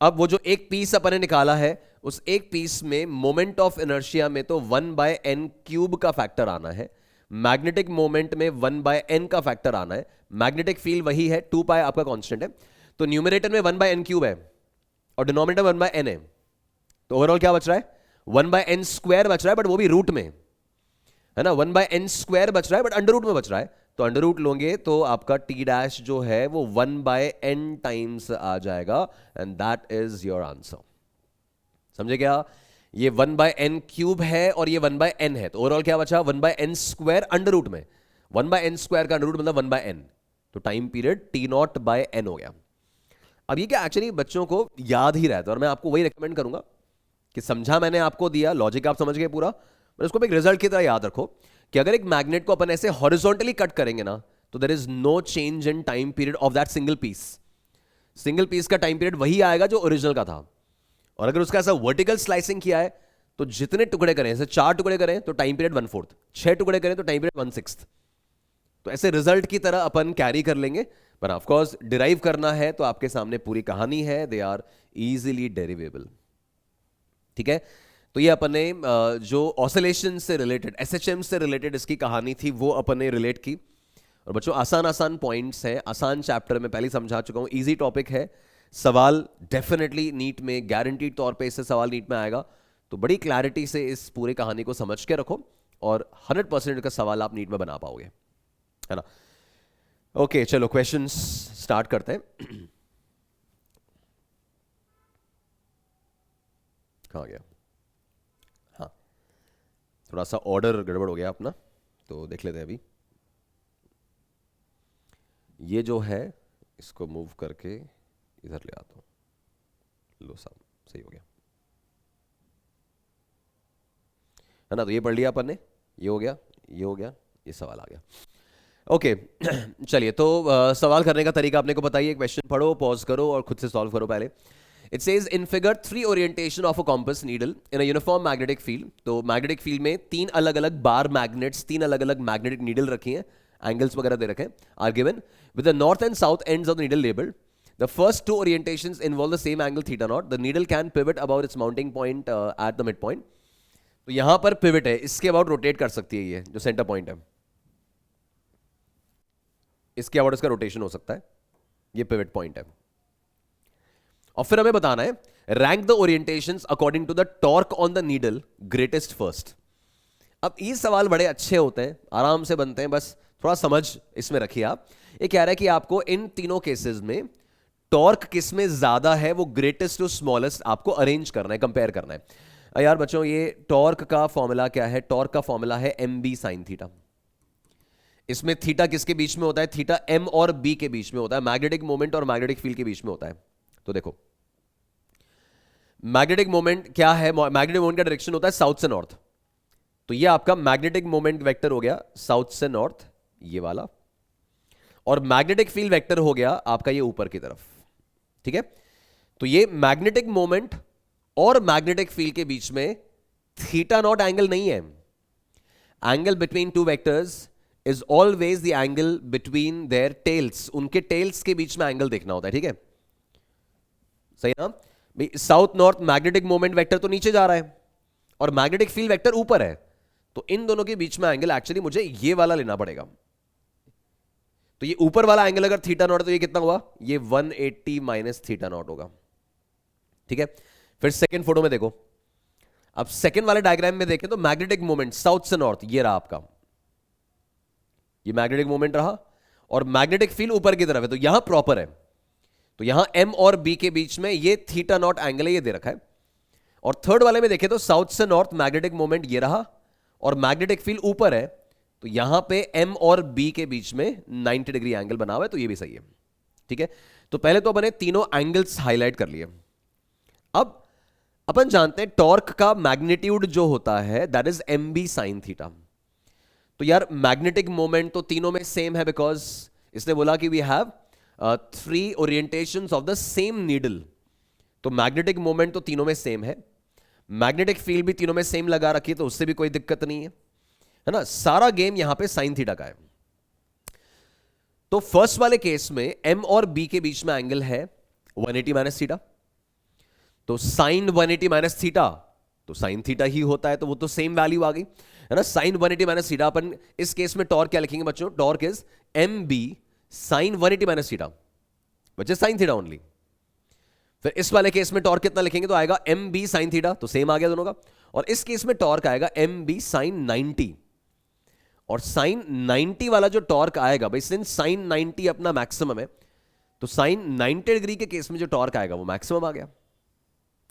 अब वो जो एक पीस अपन ने निकाला है, उस एक पीस में मोमेंट ऑफ इनर्शिया में तो 1/n³ का फैक्टर आना है, मैग्नेटिक मोमेंट में 1/n का फैक्टर आना है, मैग्नेटिक फील्ड वही है, 2π आपका कांस्टेंट है। तो न्यूमरेटर में 1/n³ है और डिनोमिनेटर 1/n है, तो ओवरऑल क्या बच रहा है, 1/n² बच रहा है, बट वो भी रूट में है ना, 1/n² बच रहा है बट अंडर रूट में बच रहा है। तो अंडर रूट लोगे तो आपका टी डैश जो है वो 1/n टाइम्स आ जाएगा, and that is your answer. समझे क्या, ये 1/n³ है और ये 1/n है, तो ओवरऑल क्या बचा, 1/n² अंडर रूट में, 1/n² का अंडर रूट मतलब 1/n, तो टाइम पीरियड T0/n हो गया। अब ये क्या एक्चुअली बच्चों को याद ही रहता है, और मैं आपको वही रिकमेंड करूंगा कि समझा मैंने आपको दिया, लॉजिक आप समझ गए पूरा, पर इसको एक रिजल्ट की तरह याद रखो कि अगर एक मैग्नेट को अपन ऐसे हॉरिजॉन्टली कट करेंगे ना, तो there is no change in time period of that single piece. Single piece का टाइम पीरियड वही आएगा जो ओरिजिनल का था। और अगर उसका ऐसा वर्टिकल स्लाइसिंग किया है, तो जितने टुकड़े करें, जैसे 4 टुकड़े करें तो टाइम पीरियड 1/4, 6 टुकड़े करें तो टाइम पीरियड 1/6। तो ऐसे रिजल्ट की तरह अपन कैरी कर लेंगे, पर ऑफकोर्स डिराइव करना है तो आपके सामने पूरी कहानी है, दे आर इजीली डेरिवेबल। ठीक है, तो ये अपन ने जो ऑसिलेशन से रिलेटेड, एसएचएम से रिलेटेड इसकी कहानी थी वो अपन ने रिलेट की। और बच्चों आसान आसान पॉइंट्स हैं, आसान चैप्टर में पहले समझा चुका हूं, इजी टॉपिक है, सवाल डेफिनेटली नीट में गारंटीड तौर पे इससे सवाल नीट में आएगा। तो बड़ी क्लैरिटी से इस पूरी कहानी को समझ के रखो और 100% का सवाल आप नीट में बना पाओगे, है ना। ओके चलो क्वेश्चंस स्टार्ट करते हैं। कहाँ गया, हाँ थोड़ा सा ऑर्डर गड़बड़ हो गया अपना, तो देख लेते हैं अभी। ये जो है इसको मूव करके इधर ले आता हूँ, लो साहब सही हो गया, है ना। तो ये पढ़ लिया अपन ने, ये हो गया, ये हो गया, ये सवाल आ गया। ओके चलिए, तो सवाल करने का तरीका आपने को बताइए, क्वेश्चन पढ़ो, पॉज करो और खुद से सॉल्व करो पहले। It says in figure 3 orientation of a compass needle in a uniform magnetic field. तो मैग्नेटिक फील्ड में 3 अलग अलग बार मैग्नेट्स, 3 अलग अलग मैग्नेटिक नीडल रखी हैं, एंगल्स वगैरह दे रखे हैं, are given with the north and south ends of the needle labelled. The first 2 orientations involve the same angle theta naught. The needle can pivot about its mounting point at the midpoint. तो यहां पर पिवट है, इसके अबाउट रोटेट कर सकती है, ये जो सेंटर पॉइंट है इसके अबाउट इसका रोटेशन हो सकता है, ये पिवट पॉइंट है। और फिर हमें बताना है rank the orientations according to the torque on the needle greatest first. अब ये सवाल बड़े अच्छे होते हैं, आराम से बनते हैं, बस थोड़ा समझ इसमें रखिए आप। ये कह रहा है कि आपको इन तीनों केसेस में टॉर्क किस में ज्यादा है वो ग्रेटेस्ट टू स्मॉलेस्ट आपको अरेंज करना है, कंपेयर करना है। यार बच्चों ये टॉर्क का फॉर्मूला क्या है, टॉर्क का फॉर्मूला है mb sin थीटा। इसमें थीटा किसके बीच में होता है, थीटा m और b के बीच में होता है, मैग्नेटिक मोमेंट और मैग्नेटिक फील्ड के बीच में होता है। तो देखो मैग्नेटिक मोमेंट क्या है, मैग्नेटिक मोमेंट का डायरेक्शन होता है साउथ से नॉर्थ, तो ये आपका मैग्नेटिक मोमेंट वेक्टर हो गया साउथ से नॉर्थ, ये वाला, और मैग्नेटिक फील्ड वेक्टर हो गया आपका ये ऊपर की तरफ। ठीक है, तो ये मैग्नेटिक मोमेंट और मैग्नेटिक फील्ड के बीच में थीटा नॉट एंगल नहीं है। Angle between two vectors is always the angle between their tales, उनके टेल्स के बीच में एंगल देखना होता है। ठीक है, सही ना भाई। South north magnetic moment vector तो नीचे जा रहा है और मैग्नेटिक फील्ड वेक्टर ऊपर है, तो इन दोनों के बीच में एंगल एक्चुअली मुझे ये वाला लेना पड़ेगा। तो ये ऊपर वाला एंगल अगर थीटा नॉट है तो ये कितना हुआ, ये 180 माइनस थीटा नॉट होगा। ठीक है, फिर सेकंड फोटो में देखो, अब सेकंड वाले डायग्राम में देखें तो मैग्नेटिक मोमेंट साउथ से नॉर्थ ये रहा आपका, ये मैग्नेटिक मोमेंट रहा और मैग्नेटिक फील्ड ऊपर की तरफ है, तो यहां प्रॉपर है, तो यहां m और b के बीच में ये थीटा नॉट एंगल है, ये दे रखा है। और थर्ड वाले में देखें तो साउथ से नॉर्थ मैग्नेटिक मोमेंट ये रहा और मैग्नेटिक फील्ड ऊपर है, तो यहां पे m और b के बीच में 90 डिग्री एंगल बना हुआ है, तो ये भी सही है। ठीक है, तो पहले तो अपने तीनों एंगल्स हाईलाइट कर लिए। अब अपन जानते हैं टॉर्क का मैग्नीट्यूड जो होता है that is M B sine theta. तो यार मैग्नेटिक मोमेंट तो तीनों में सेम है, बिकॉज इसने बोला कि we have 3 orientations of the same needle. तो मैग्नेटिक मोमेंट तो तीनों में सेम है, मैग्नेटिक फील्ड भी तीनों में सेम लगा रखी है, तो उससे भी कोई दिक्कत नहीं है ना। सारा गेम यहां पे साइन थीटा का है। तो फर्स्ट वाले केस में एम और बी के बीच में एंगल है 180 माइनस थीटा, तो साइन 180 माइनस थीटा तो साइन थीटा ही होता है, तो वो तो सेम वैल्यू आ गई है ना। साइन 180 माइनस थीटा, अपन इस केस में टॉर्क क्या लिखेंगे बच्चों, torque is M B sine 180 minus theta, बच्चे साइन थीटा ओनली। फिर इस वाले केस में टॉर्क कितना लिखेंगे, तो आएगा एम बी साइन थीटा, तो सेम आ गया दोनों का। और इस केस में टॉर्क आएगा एम बी साइन 90, और साइन 90 वाला जो टॉर्क आएगा भाई, सिंस साइन 90 अपना मैक्सिमम है, तो साइन 90 डिग्री के केस में जो टॉर्क आएगा वो मैक्सिमम आ गया।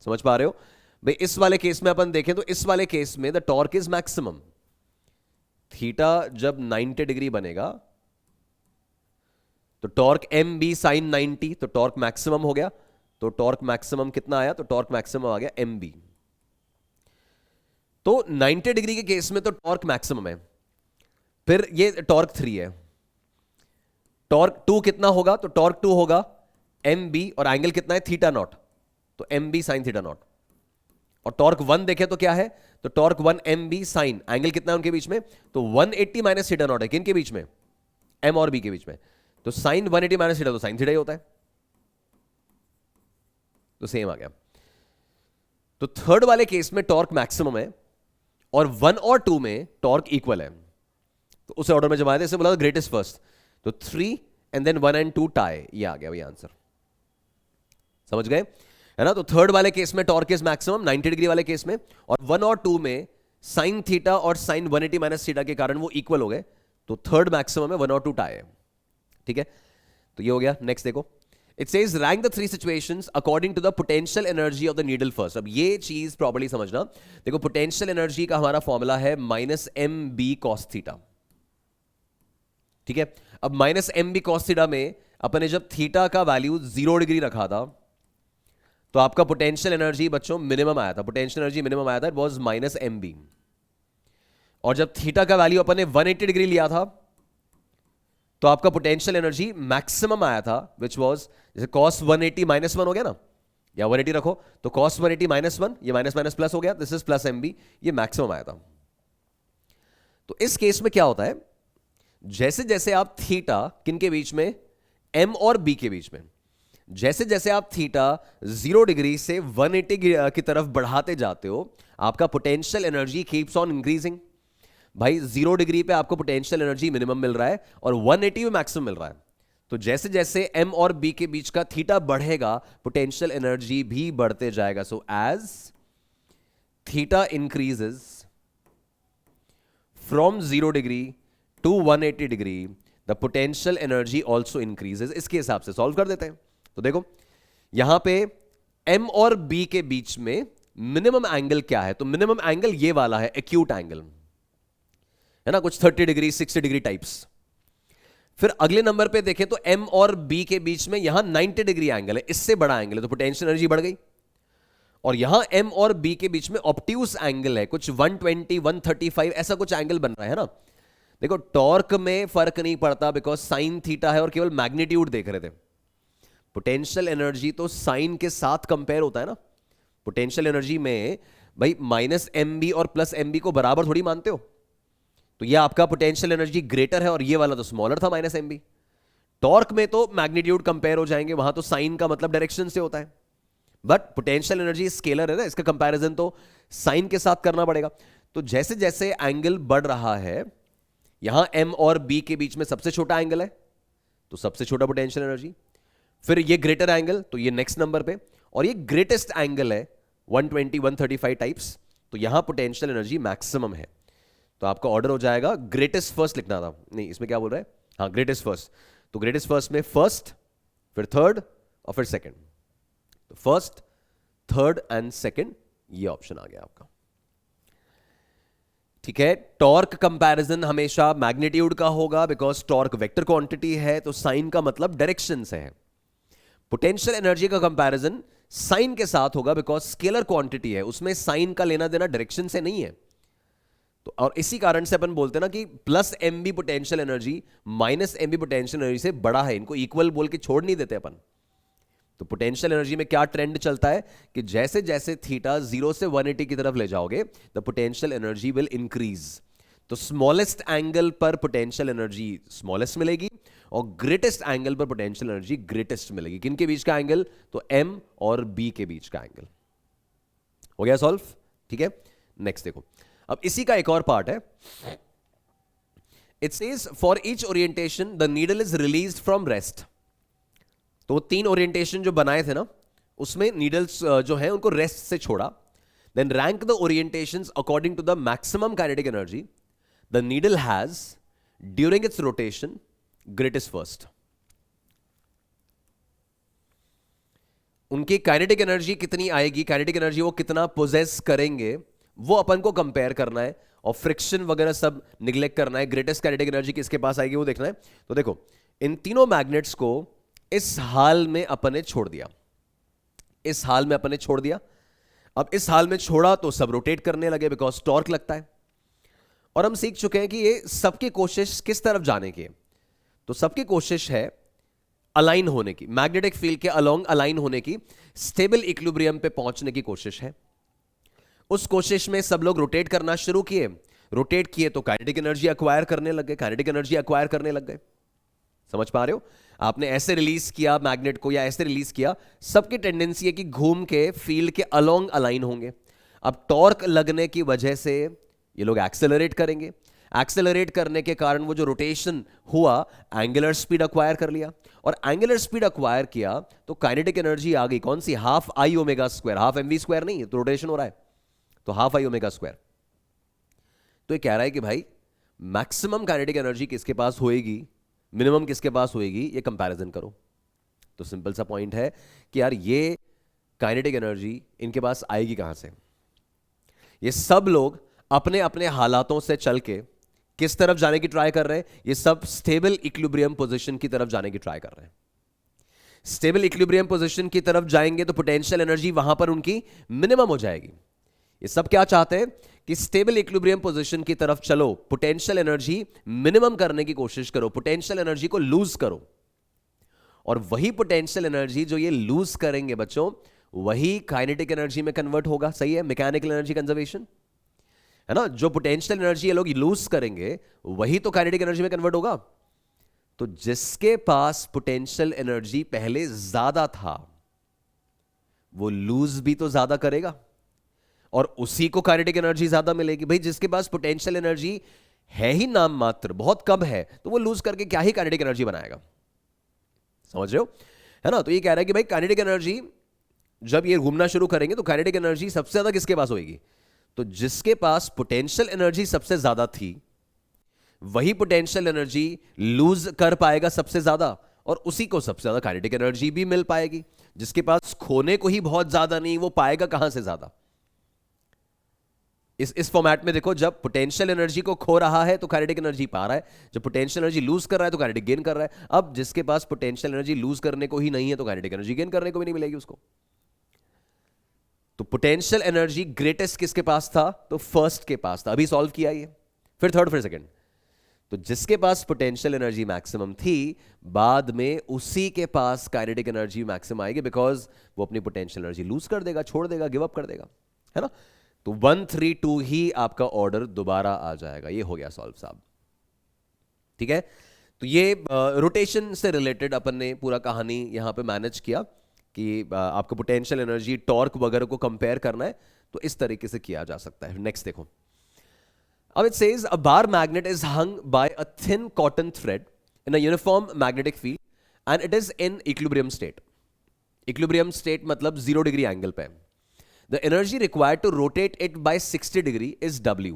समझ पा रहे हो भाई। इस वाले केस में अपन देखें तो इस वाले केस में the torque is maximum. Theta जब 90 डिग्री बनेगा तो टॉर्क एम बी साइन 90, तो टॉर्क मैक्सिमम हो गया। तो टॉर्क मैक्सिमम कितना आया, तो टॉर्क मैक्सिमम आ गया एम बी। तो 90 डिग्री के केस में तो टॉर्क मैक्सिमम है। फिर ये टॉर्क 3 है, टॉर्क 2 कितना होगा, तो टॉर्क 2 होगा एम बी, और एंगल कितना है थीटा नॉट, तो M B sine theta naught. और टॉर्क 1 देखें तो क्या है, तो torque 1 M B sine, angle कितना है उनके बीच में, तो 180 माइनस थीटा नॉट है। किन के बीच में, एम और बी के बीच में। तो साइन 180 माइनस थीटा तो साइन थीटा ही होता है, तो सेम आ गया। तो थर्ड वाले केस में टॉर्क मैक्सिमम है और 1 और 2 में टॉर्क इक्वल है, तो उस ऑर्डर में जब आया था, इसे बोला ग्रेटेस्ट फर्स्ट, तो 3 एंड देन 1 एंड 2 टाई, ये आ गया वही आंसर। समझ गए है ना। तो थर्ड वाले केस में टॉर्क इज मैक्सिमम 90 डिग्री वाले केस में, और 1 और 2 में साइन थीटा और साइन 180 माइनस थीटा के कारण वो इक्वल हो गए, तो थर्ड मैक्सिमम है, 1 और 2 टाई है। ठीक है, तो ये हो गया। नेक्स्ट देखो, it says rank the 3 situations according to the potential energy of the needle first. अब ये चीज प्रॉपर्ली समझना। देखो पोटेंशियल एनर्जी का हमारा फॉर्मूला है minus M B cos theta. ठीक है, अब minus M B cos theta में अपने जब थीटा का वैल्यू 0 डिग्री रखा था, तो आपका पोटेंशियल एनर्जी बच्चों मिनिमम आया था, पोटेंशियल एनर्जी मिनिमम आया था, it was minus M B. और जब थीटा का वैल्यू अपने 180 डिग्री लिया था, तो आपका पोटेंशियल एनर्जी मैक्सिमम आया था, विच वाज जैसे cos 180 माइनस 1 हो गया ना, या 180 रखो, तो cos 180 माइनस 1, ये माइनस माइनस प्लस हो गया, this is plus M B, ये मैक्सिमम आया था। तो इस केस में क्या होता है, जैसे जैसे आप थीटा किन के बीच में, एम और बी के बीच में, जैसे जैसे आप थीटा 0 डिग्री से 180 की तरफ बढ़ाते जाते हो, आपका potential energy keeps on increasing. भाई 0 डिग्री पे आपको पोटेंशियल एनर्जी मिनिमम मिल रहा है और 180 में मैक्सिमम मिल रहा है। तो जैसे जैसे एम और बी के बीच का थीटा बढ़ेगा, पोटेंशियल एनर्जी भी बढ़ते जाएगा। So as theta increases from 0 degree to 180 degree, the potential energy also increases. इसके हिसाब से सॉल्व कर देते हैं। तो देखो यहां पे m और b के बीच में मिनिमम एंगल क्या है, तो मिनिमम एंगल ये वाला है, एक्यूट एंगल है ना, कुछ 30 डिग्री 60 डिग्री टाइप्स। फिर अगले नंबर पे देखें तो m और b के बीच में यहां 90 डिग्री एंगल है, इससे बड़ा एंगल है, तो पोटेंशियल एनर्जी बढ़ गई। और यहां m और b के बीच में ऑब्ट्यूस एंगल है, कुछ 120 135 ऐसा कुछ एंगल बन रहा है ना। देखो टॉर्क में फर्क नहीं पड़ता, बिकॉज साइन थीटा है और केवल मैग्नीट्यूड देख रहे थे। पोटेंशियल एनर्जी तो साइन के साथ कंपेयर होता है ना। पोटेंशियल एनर्जी में भाई माइनस एम बी और प्लस एम बी को बराबर थोड़ी मानते हो, तो ये आपका पोटेंशियल एनर्जी ग्रेटर है और ये वाला तो स्मॉलर था माइनस एम बी। टॉर्क में तो मैग्नीट्यूड कंपेयर हो जाएंगे, वहां तो साइन का मतलब डायरेक्शन से होता है, बट पोटेंशियल एनर्जी स्केलर है ना, इसका कंपैरिजन तो साइन के साथ करना पड़ेगा। तो जैसे जैसे एंगल बढ़ रहा है, यहां एम और बी के बीच में सबसे छोटा एंगल है, तो सबसे छोटा पोटेंशियल एनर्जी। फिर ये ग्रेटर एंगल, तो ये नेक्स्ट नंबर पे, और ये ग्रेटेस्ट एंगल है 120 135 टाइप्स, तो यहां पोटेंशियल एनर्जी मैक्सिमम है। तो आपका ऑर्डर हो जाएगा, ग्रेटेस्ट फर्स्ट लिखना था, नहीं इसमें क्या बोल रहा है, हाँ ग्रेटेस्ट फर्स्ट। तो ग्रेटेस्ट फर्स्ट में फर्स्ट, फिर थर्ड और फिर सेकंड। तो फर्स्ट थर्ड एंड सेकंड, ये ऑप्शन आ गया आपका। ठीक है, टॉर्क कंपैरिजन हमेशा मैग्नीट्यूड का होगा, बिकॉज टॉर्क वेक्टर क्वांटिटी है, तो साइन का मतलब डायरेक्शन से है। पोटेंशियल एनर्जी का कंपैरिजन साइन के साथ होगा, बिकॉज स्केलर क्वांटिटी है, उसमें साइन का लेना देना डायरेक्शन से नहीं है। तो और इसी कारण से अपन बोलते हैं ना कि plus M B potential energy minus M B potential energy से बड़ा है, इनको इक्वल बोल के छोड़ नहीं देते अपन। तो पोटेंशियल एनर्जी में क्या ट्रेंड चलता है कि जैसे जैसे थीटा 0 से 180 की तरफ ले जाओगे, the potential energy will increase. तो स्मॉलेस्ट एंगल पर पोटेंशियल एनर्जी स्मॉलेस्ट मिलेगी और ग्रेटेस्ट एंगल पर पोटेंशियल एनर्जी ग्रेटेस्ट मिलेगी। किन के बीच का एंगल? तो एम और बी के बीच का एंगल। हो गया सॉल्व? ठीक है, नेक्स्ट देखो। अब इसी का एक और पार्ट है। It says for each orientation the needle is released from rest. तो 3 ओरिएंटेशन जो बनाए थे ना, उसमें नीडल्स जो है उनको रेस्ट से छोड़ा। Then rank the orientations according to the maximum kinetic energy the needle has during its rotation greatest first. उनकी काइनेटिक एनर्जी कितनी आएगी, काइनेटिक एनर्जी वो कितना पोजेस करेंगे, वो अपन को कंपेयर करना है और फ्रिक्शन वगैरह सब निग्लेक्ट करना है। ग्रेटेस्ट काइनेटिक एनर्जी किसके पास आएगी वो देखना है। तो देखो, इन तीनों मैग्नेट्स को इस हाल में अपने छोड़ दिया, इस हाल में अपने छोड़ दिया। अब इस हाल में छोड़ा तो सब रोटेट करने लगे, बिकॉज टॉर्क लगता है। और हम सीख चुके हैं कि ये सबकी कोशिश किस तरफ जाने की है। तो सबकी कोशिश है अलाइन होने की, मैग्नेटिक फील्ड के अलोंग अलाइन होने की, स्टेबल इक्विलिब्रियम पे पहुंचने की कोशिश है। उस कोशिश में सब लोग रोटेट करना शुरू किए। रोटेट किए तो काइनेटिक एनर्जी एक्वायर करने लग गए, काइनेटिक एनर्जी एक्वायर करने लग गए। समझ पा रहे हो? आपने ऐसे रिलीज किया मैग्नेट को या ऐसे रिलीज किया, सबकी टेंडेंसी है कि घूम के फील्ड के अलोंग अलाइन होंगे। अब टॉर्क लगने की वजह से ये लोग एक्सेलरेट करेंगे। एक्सेलरेट करने के कारण वो जो रोटेशन हुआ, एंगुलर स्पीड एक्वायर कर लिया। और एंगुलर स्पीड एक्वायर किया तो काइनेटिक एनर्जी आ गई कौन सी? Half I omega square, half M V square नहीं, तो रोटेशन हो रहा है तो हाफ आई ओमेगा स्क्वायर। तो ये कह रहा है कि भाई मैक्सिमम काइनेटिक एनर्जी किसके पास होएगी, मिनिमम किसके पास होएगी, ये कंपैरिजन करो। तो सिंपल सा पॉइंट है कि यार ये काइनेटिक एनर्जी इनके पास आएगी कहां से? ये सब लोग अपने अपने हालातों से चल के किस तरफ जाने की ट्राई कर रहे हैं? ये सब स्टेबल इक्विलिब्रियम पोजीशन की तरफ जाने की ट्राई कर रहे हैं। स्टेबल इक्विलिब्रियम पोजीशन की तरफ जाएंगे तो पोटेंशियल एनर्जी वहां पर उनकी मिनिमम हो जाएगी। ये सब क्या चाहते हैं कि स्टेबल इक्विलिब्रियम पोजीशन की तरफ चलो, पोटेंशियल एनर्जी मिनिमम करने की कोशिश करो, पोटेंशियल एनर्जी को लूज करो। और वही पोटेंशियल एनर्जी जो ये लूज करेंगे बच्चों, वही काइनेटिक एनर्जी में कन्वर्ट होगा। सही है, मैकेनिकल एनर्जी कंजर्वेशन है ना। जो पोटेंशियल एनर्जी ये लोग लूज करेंगे वही तो काइनेटिक एनर्जी में कन्वर्ट होगा। तो जिसके पास पोटेंशियल एनर्जी पहले ज्यादा था वो लूज भी तो ज्यादा करेगा और उसी को काइनेटिक एनर्जी ज्यादा मिलेगी। भाई जिसके पास पोटेंशियल एनर्जी है ही नाम मात्र, बहुत कम है, तो वो लूज करके क्या ही काइनेटिक एनर्जी बनाएगा? समझ रहे हो? है ना। तो ये कह रहा है कि भाई काइनेटिक एनर्जी जब ये घूमना शुरू करेंगे तो काइनेटिक एनर्जी सबसे ज्यादा किसके पास होगी? तो जिसके पास पोटेंशियल एनर्जी सबसे ज्यादा थी वही पोटेंशियल एनर्जी लूज कर पाएगा सबसे ज्यादा, और उसी को सबसे ज्यादा काइनेटिक एनर्जी भी मिल पाएगी। जिसके पास खोने को ही बहुत ज्यादा नहीं, वो पाएगा कहां से ज्यादा? इस फॉर्मेट में देखो, जब पोटेंशियल एनर्जी को खो रहा है तो काइनेटिक एनर्जी पा रहा है, जब पोटेंशियल एनर्जी लूज कर रहा है तो काइनेटिक गेन कर रहा है। अब जिसके पास पोटेंशियल एनर्जी लूज करने को ही नहीं है तो काइनेटिक एनर्जी गेन करने को भी नहीं मिलेगी उसको। तो पोटेंशियल एनर्जी ग्रेटेस्ट किसके पास था? तो फर्स्ट के पास था। अभी सॉल्व किया ये, फिर थर्ड, फिर सेकंड। तो जिसके पास पोटेंशियल एनर्जी मैक्सिमम थी, बाद में उसी के पास काइनेटिक एनर्जी मैक्सिमम आएगी, बिकॉज वो अपनी पोटेंशियल एनर्जी लूज कर देगा, छोड़ देगा, गिव अप कर देगा, है ना। तो 1 3 2 ही आपका ऑर्डर दोबारा आ जाएगा। ये हो गया सॉल्व साहब। ठीक है, तो ये रोटेशन से रिलेटेड अपन ने पूरा कहानी यहां पे मैनेज किया कि आपको पोटेंशियल एनर्जी, टॉर्क वगैरह को कंपेयर करना है तो इस तरीके से किया जा सकता है। नेक्स्ट देखो, अब it says a bar magnet is hung by a thin cotton thread in a uniform magnetic field and it is in equilibrium state. Equilibrium state मतलब 0 डिग्री एंगल पे। The energy required to rotate it by 60 degree is W।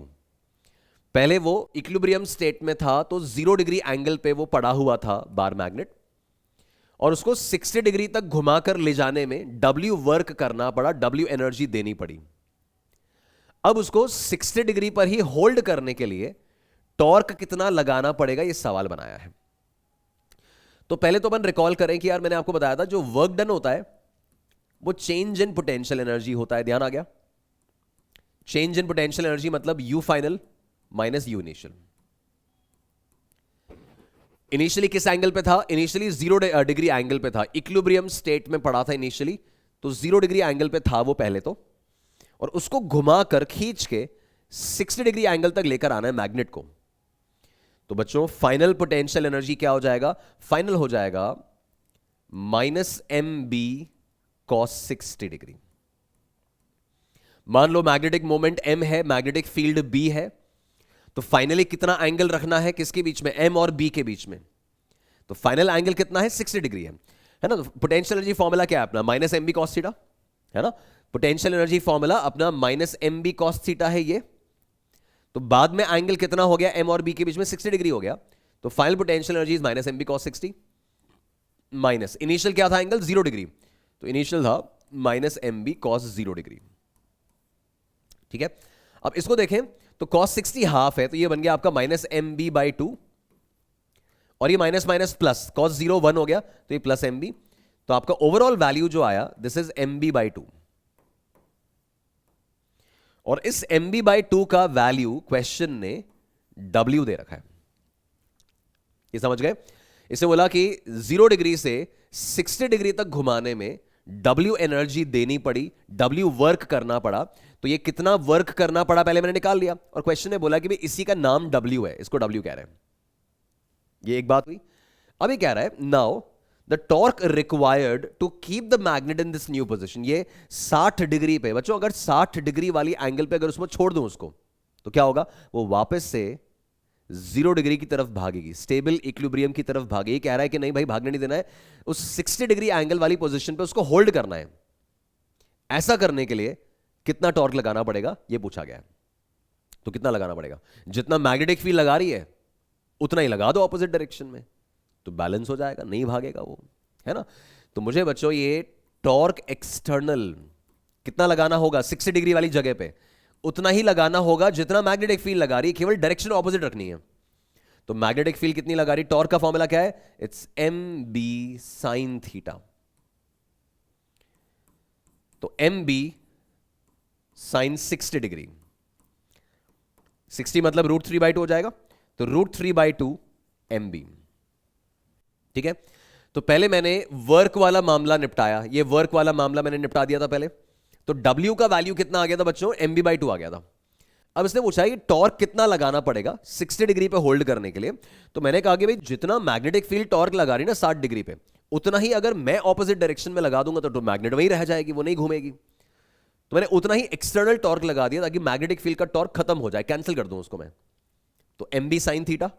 पहले वो इक्विलिब्रियम स्टेट में था तो 0 डिग्री एंगल पे वो पड़ा हुआ था बार मैग्नेट, और उसको 60 डिग्री तक घुमाकर ले जाने में W वर्क करना पड़ा, W एनर्जी देनी पड़ी। अब उसको 60 डिग्री पर ही होल्ड करने के लिए टॉर्क कितना लगाना पड़ेगा, यह सवाल बनाया है। तो पहले तो अपन रिकॉल करें कि यार मैंने आपको बताया था जो वर्क डन होता है वो चेंज इन पोटेंशियल एनर्जी होता है। ध्यान आ गया? चेंज इन पोटेंशियल एनर्जी मतलब you final minus you initial. Initially किस एंगल पे था? इनिशियली 0 डिग्री एंगल पे था। इक्विलिब्रियम स्टेट में पड़ा था इनिशियली, तो 0 डिग्री एंगल पे था वो पहले तो, और उसको घुमाकर खींच के 60 डिग्री एंगल तक लेकर आना है मैग्नेट को। तो बच्चों फाइनल पोटेंशियल एनर्जी क्या हो जाएगा? फाइनल हो जाएगा minus M B cos 60 degree. मान लो मैग्नेटिक मोमेंट m है, मैग्नेटिक फील्ड b है, तो फाइनली कितना एंगल रखना है किसके बीच में? m और b के बीच में। तो फाइनल एंगल कितना है? 60 डिग्री है ना? तो पोटेंशियल एनर्जी फॉर्मूला क्या है अपना? Minus M B cos theta, है ना? पोटेंशियल एनर्जी फॉर्मूला अपना minus M B cos theta है ये। तो बाद में एंगल कितना हो गया m और b के बीच में? 60 डिग्री हो गया। तो final potential energy is minus M B cos 60 minus initial क्या था एंगल? 0 डिग्री, तो इनिशियल था minus M B cos 0 degree. ठीक है, अब इसको देखें तो cos 60 हाफ है, तो ये बन गया आपका माइनस एम बी बाई 2, और ये माइनस माइनस प्लस cos 0 1 हो गया, तो ये प्लस एम बी। तो आपका ओवरऑल वैल्यू जो आया this is M B by 2, और इस एम बी बाई 2 का वैल्यू क्वेश्चन ने W दे रखा है। ये समझ गए? इसे बोला कि 0 डिग्री से 60 डिग्री तक घुमाने में W एनर्जी देनी पड़ी, W वर्क करना पड़ा। तो ये कितना वर्क करना पड़ा पहले मैंने निकाल लिया, और क्वेश्चन ने बोला कि भाई इसी का नाम W है, इसको W कह रहे हैं। ये एक बात हुई। अब ये कह रहा है now the torque required to keep the magnet in this new position. ये 60 डिग्री पे बच्चों, अगर 60 डिग्री वाली एंगल पे अगर उसमें छोड़ दूं उसको, तो क्या होगा? वो वापस से 0 डिग्री की तरफ भागेगी, स्टेबल इक्विलिब्रियम की तरफ भागेगी। कह रहा है कि नहीं भाई भागने नहीं देना है, उस 60 डिग्री एंगल वाली पोजीशन पे उसको होल्ड करना है। ऐसा करने के लिए कितना टॉर्क लगाना पड़ेगा ये पूछा गया है। तो कितना लगाना पड़ेगा? जितना मैग्नेटिक फील्ड लगा रही है उतना ही लगा दो ऑपोजिट डायरेक्शन में, तो बैलेंस हो जाएगा, नहीं भागेगा वो, है ना? तो मुझे बच्चों ये टॉर्क एक्सटर्नल कितना लगाना होगा? 60 डिग्री वाली जगह पे उतना ही लगाना होगा जितना मैग्नेटिक फील्ड लगा रही है, केवल डायरेक्शन ऑपोजिट रखनी है। तो मैग्नेटिक फील्ड कितनी लगा रही? टॉर्क का फॉर्मूला क्या है? It's M B sine theta. तो एम बी साइन 60 डिग्री, 60 मतलब √3/2 हो जाएगा, तो √3/2 एम बी। ठीक है, तो पहले मैंने वर्क वाला मामला निपटाया, ये वर्क वाला मामला मैंने निपटा दिया था पहले। तो W का वैल्यू कितना आ गया था बच्चों? mb/2 आ गया था। अब इसने पूछा कि टॉर्क कितना लगाना पड़ेगा 60 डिग्री पे होल्ड करने के लिए। तो मैंने कहा कि भाई जितना मैग्नेटिक फील्ड टॉर्क लगा रही है ना 60 डिग्री पे, उतना ही अगर मैं ऑपोजिट डायरेक्शन में लगा दूंगा तो मैग्नेट वहीं रह जाएगी, वो नहीं घूमेगी। तो मैंने उतना ही एक्सटर्नल टॉर्क लगा दिया ताकि मैग्नेटिक फील्ड का टॉर्क खत्म हो जाए, कैंसिल कर दूं उसको मैं। तो M B sine theta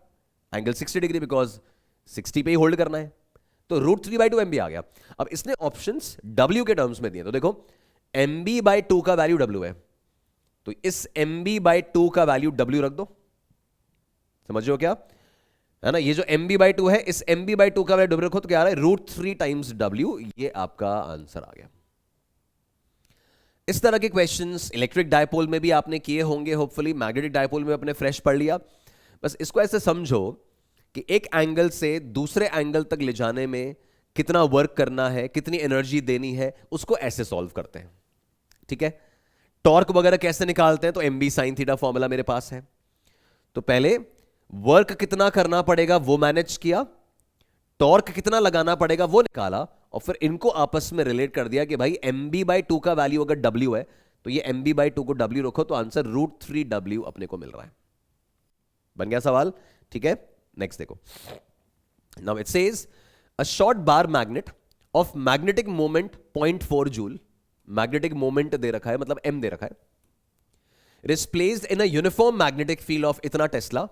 angle 60 degree, because 60 पे ही होल्ड करना है, तो √3/2 एम बी आ गया। अब इसने ऑप्शंस W के टर्म्स में दिए, तो देखो mb/2 का वैल्यू W है, तो इस mb/2 का वैल्यू W रख दो। समझ रहे हो क्या? है ना? ये जो mb/2 है, इस mb/2 का वैल्यू W रखो, तो क्या आ रहा है? √3 टाइम्स W। ये आपका आंसर आ गया। इस तरह के क्वेश्चंस इलेक्ट्रिक डायपोल में भी आपने किए होंगे होपफुली, मैग्नेटिक डायपोल में अपने फ्रेश पढ़ लिया। बस इसको ऐसे समझो कि एक एंगल से दूसरे एंगल तक ले जाने में कितना वर्क करना है, कितनी एनर्जी देनी है, उसको ऐसे सॉल्व करते हैं। ठीक है, टॉर्क वगैरह कैसे निकालते हैं? तो M B sine theta formula मेरे पास है। तो पहले वर्क कितना करना पड़ेगा वो मैनेज किया, टॉर्क कितना लगाना पड़ेगा वो निकाला, और फिर इनको आपस में रिलेट कर दिया कि भाई mb/2 का वैल्यू अगर W है तो ये mb/2 को W रखो, तो आंसर √3W अपने को मिल रहा है। बन गया सवाल? ठीक है, नेक्स्ट देखो। Now it says a short bar magnet of magnetic moment 0.4 joule, magnetic moment दे रखा है, मतलब m दे रखा है, it is placed in a uniform magnetic field of इतना tesla,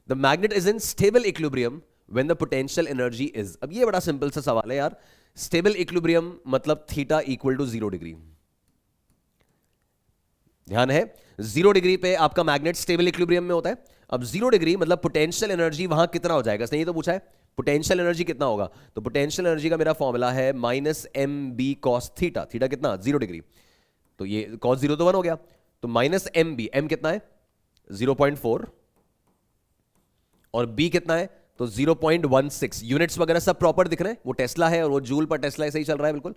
the magnet is in stable equilibrium when the potential energy is। अब ये बड़ा सिंपल सा सवाल है यार, स्टेबल इक्विलिब्रियम मतलब थीटा इक्वल टू 0 डिग्री। ध्यान है, 0 डिग्री पे आपका मैग्नेट स्टेबल इक्विलिब्रियम में होता है। अब 0 डिग्री मतलब पोटेंशियल एनर्जी वहां कितना हो जाएगा, इसने ये तो पूछा है पोटेंशियल एनर्जी कितना होगा। तो पोटेंशियल एनर्जी का मेरा फॉर्मूला है minus M B cos theta. Theta कितना? 0 डिग्री, तो ये कॉस 0 तो 1 हो गया, तो माइनस एम बी, एम कितना है? 0.4, और बी कितना है? तो 0.16। यूनिट्स वगैरह सब प्रॉपर दिख रहे हैं, वो टेस्ला है और वो जूल पर टेस्ला ऐसे ही चल रहा है बिल्कुल।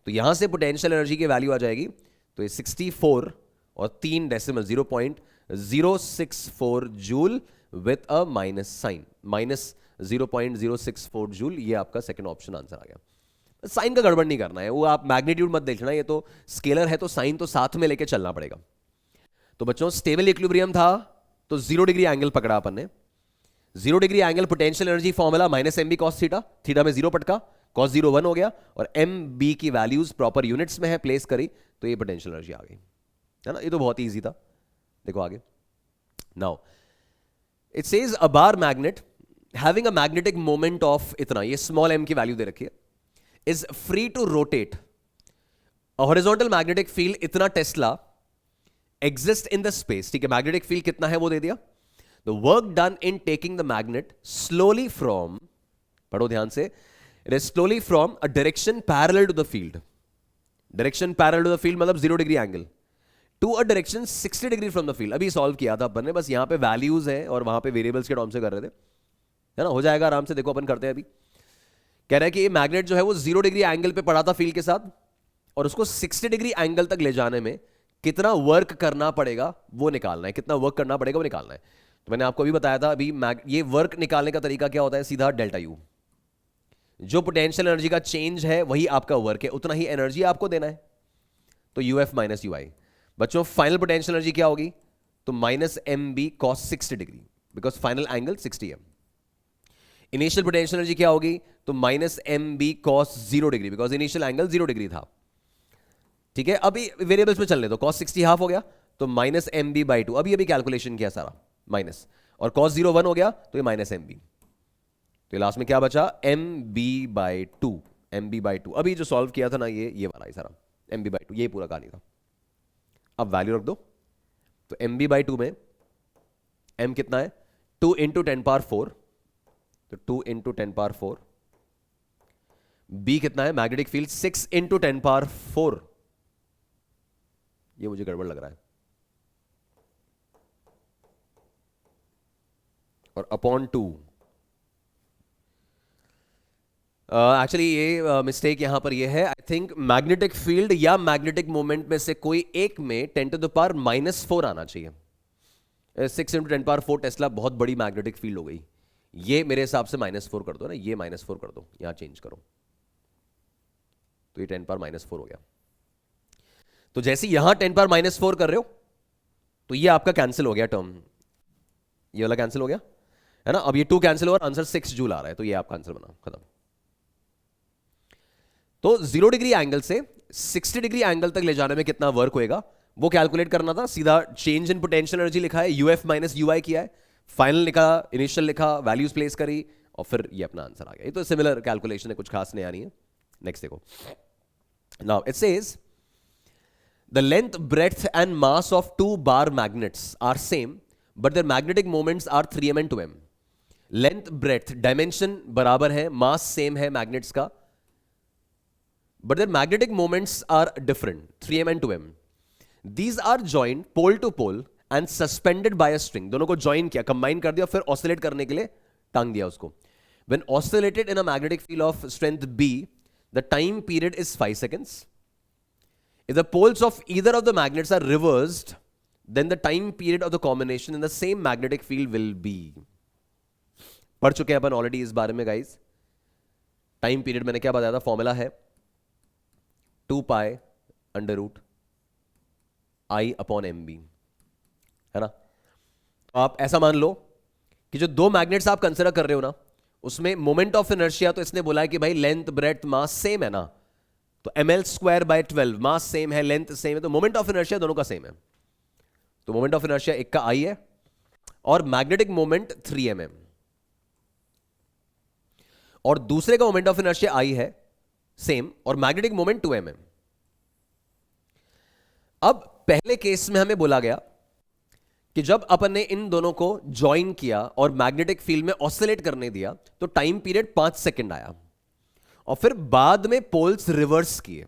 तो यहां से पोटेंशियल एनर्जी की वैल्यू आ जाएगी, तो ये 64 और 3 decimal 0.064 joule with a minus sign, minus 0.064 joule. ये आपका सेकंड ऑप्शन आंसर आ गया। साइन का गड़बड़ नहीं करना है, वो आप मैग्नीट्यूड मत देखना, ये तो स्केलर है तो साइन तो साथ में लेके चलना पड़ेगा। तो बच्चों स्टेबल इक्विलिब्रियम था तो 0 डिग्री एंगल पकड़ा अपन ने। 0 degree angle potential energy formula minus M B cos theta, theta में 0 पटका, कॉस 0 1 हो गया, और एम बी की वैल्यूज प्रॉपर यूनिट्स में है, प्लेस करी तो ये पोटेंशियल एनर्जी आ गई, है ना। ये तो बहुत ईजी था। देखो आगे, now it says a bar magnet having a magnetic moment of इतना, ये स्मॉल एम की वैल्यू दे रखी है, is free to rotate a horizontal magnetic field इतना tesla exist in the space. ठीक है, मैग्नेटिक फील्ड कितना है वो दे दिया। The work done in taking the magnet slowly from, पढ़ो ध्यान से, it is slowly from a direction parallel to the field, direction parallel to the field मतलब 0 degree angle, to a direction 60 degree from the field. अभी सॉल्व किया था अपन ने, बस यहां पे वैल्यूज है और वहां पे वेरिएबल्स के टर्म से कर रहे थे, है ना। हो जाएगा आराम से, देखो अपन करते हैं। अभी कह रहा है कि ये मैग्नेट जो है वो 0 डिग्री एंगल पे पड़ा था फील्ड के साथ, और उसको 60 डिग्री एंगल तक ले जाने में कितना वर्क करना पड़ेगा वो निकालना है, कितना वर्क करना पड़ेगा वो निकालना है। तो मैंने आपको अभी बताया था, अभी ये वर्क निकालने का तरीका क्या होता है, सीधा डेल्टा यू, जो पोटेंशियल एनर्जी का चेंज है वही आपका वर्क है, उतना ही एनर्जी आपको देना है, तो यूएफ माइनस यू आई। बच्चों फाइनल पोटेंशियल एनर्जी क्या होगी, तो minus M B cos 60 degree, because final angle 60 है। इनिशियल पोटेंशियल एनर्जी क्या होगी, तो minus M B cos 0 degree, because initial angle 0 degree था। ठीक है, अभी वेरिएबल्स में चलने दो, कॉस 60 हाफ हो गया तो माइनस एम बी बाई 2, अभी अभी कैलकुलेशन किया सारा माइनस, और कॉस 0 1 हो गया तो ये माइनस एम बी, तो लास्ट में क्या बचा, M B by 2, M B by 2। अभी जो सॉल्व किया था ना ये वाला ही सारा एम बी बाई 2, ये पूरा कहानी था। अब वैल्यू रख दो, तो एम बी बाई 2 में एम कितना है, 2 इंटू 10 पावर 4, तो 2 इंटू 10 पावर 4, बी कितना है मैग्नेटिक फील्ड 6 इंटू 10 पावर 4, ये मुझे गड़बड़ लग रहा है, और अपॉन 2। एक्चुअली ये मिस्टेक यहां पर ये है, आई थिंक मैग्नेटिक फील्ड या मैग्नेटिक मोमेंट में से कोई एक में 10 टू द पावर -4 आना चाहिए। 6 इंटू 10 पावर 4 टेस्ला बहुत बड़ी मैग्नेटिक फील्ड हो गई, ये मेरे हिसाब से -4 कर दो ना, ये -4 कर दो, यहां चेंज करो, तो ये 10 पावर -4 हो गया। तो जैसे यहां 10 पावर -4 कर रहे हो तो ये आपका कैंसिल हो गया टर्म, ये वाला कैंसिल हो गया, है ना। अब ये 2 कैंसिल हुआ, आंसर 6 जूल आ रहा है, तो ये आपका आंसर बना, खत्म। तो 0 डिग्री एंगल से 60 डिग्री एंगल तक ले जाने में कितना वर्क होएगा वो कैलकुलेट करना था। सीधा चेंज इन पोटेंशियल एनर्जी लिखा है, यूएफ माइनस यूआई किया है, फाइनल लिखा, इनिशियल लिखा, वैल्यूज प्लेस करी, और फिर ये अपना आंसर आ गया। ये तो सिमिलर कैलकुलेशन है, कुछ खास नया नहीं है। नेक्स्ट देखो, now it says the length, breadth and mass of 2 bar magnets are same but their magnetic moments are 3m and 2m। Length, breadth, dimension बराबर है, मास सेम है मैग्नेट्स का, but their magnetic moments are different, 3m and 2m. These are joined pole to pole and suspended by a string. दोनों को join किया, combine कर दिया, फिर oscillate करने के लिए टांग दिया उसको। When oscillated in a magnetic field of strength B, the time period is 5 seconds. If the poles of either of the magnets are reversed, then the time period of the combination in the same magnetic field will be. पढ़ चुके हैं अपन ऑलरेडी इस बारे में गाइज। टाइम पीरियड मैंने क्या बताया था, फॉर्मूला है 2 pi under root I upon M B, है ना। तो आप ऐसा मान लो कि जो 2 मैग्नेट्स आप कंसिडर कर रहे हो ना, उसमें मोमेंट ऑफ इनर्शिया तो इसने बोला है कि भाई लेंथ, ब्रेड्थ, मास सेम है ना, तो ml²/12 मास सेम है, लेंथ सेम है, तो मोमेंट ऑफ इनर्शिया दोनों का सेम है। तो मोमेंट ऑफ इनर्शिया एक का आई है और मैग्नेटिक मोमेंट 3m है, और दूसरे का मोमेंट ऑफ इनर्शिया आई है सेम, और मैग्नेटिक मोमेंट 2m है। अब पहले केस में हमें बोला गया कि जब अपन ने इन दोनों को ज्वाइन किया और मैग्नेटिक फील्ड में ऑसिलेट करने दिया तो टाइम पीरियड 5 सेकंड आया, और फिर बाद में पोल्स रिवर्स किए,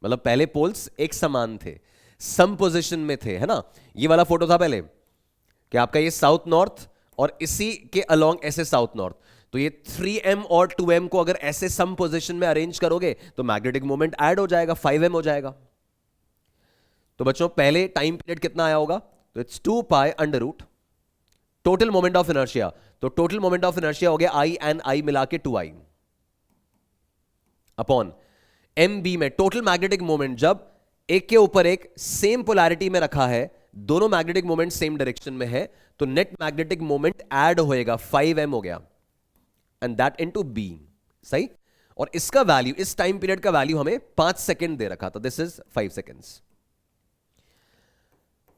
मतलब पहले पोल्स एक समान थे, सम पोजीशन में थे, है ना। ये वाला फोटो था पहले कि आपका ये साउथ नॉर्थ और इसी के अलोंग ऐसे साउथ नॉर्थ, तो तो ये 3m और 2m को अगर ऐसे सम पोजीशन में अरेंज करोगे तो मैग्नेटिक मोमेंट ऐड हो जाएगा, 5m हो जाएगा। तो बच्चों पहले टाइम पीरियड कितना आया होगा, तो it's 2 pi under root total moment of inertia. तो टोटल मोमेंट ऑफ इनर्शिया हो गया आई एंड आई मिला के 2i अपॉन एम बी में टोटल मैग्नेटिक मोमेंट जब एक के ऊपर एक सेम पोलैरिटी में रखा है, दोनों मैग्नेटिक मोमेंट सेम डायरेक्शन में है, तो नेट मैग्नेटिक मोमेंट ऐड होएगा, 5m हो गया, एंड दैट इनटू बी। सही। और इसका वैल्यू, इस टाइम पीरियड का वैल्यू हमें 5 सेकंड दे रखा था, दिस इज 5 सेकंड्स।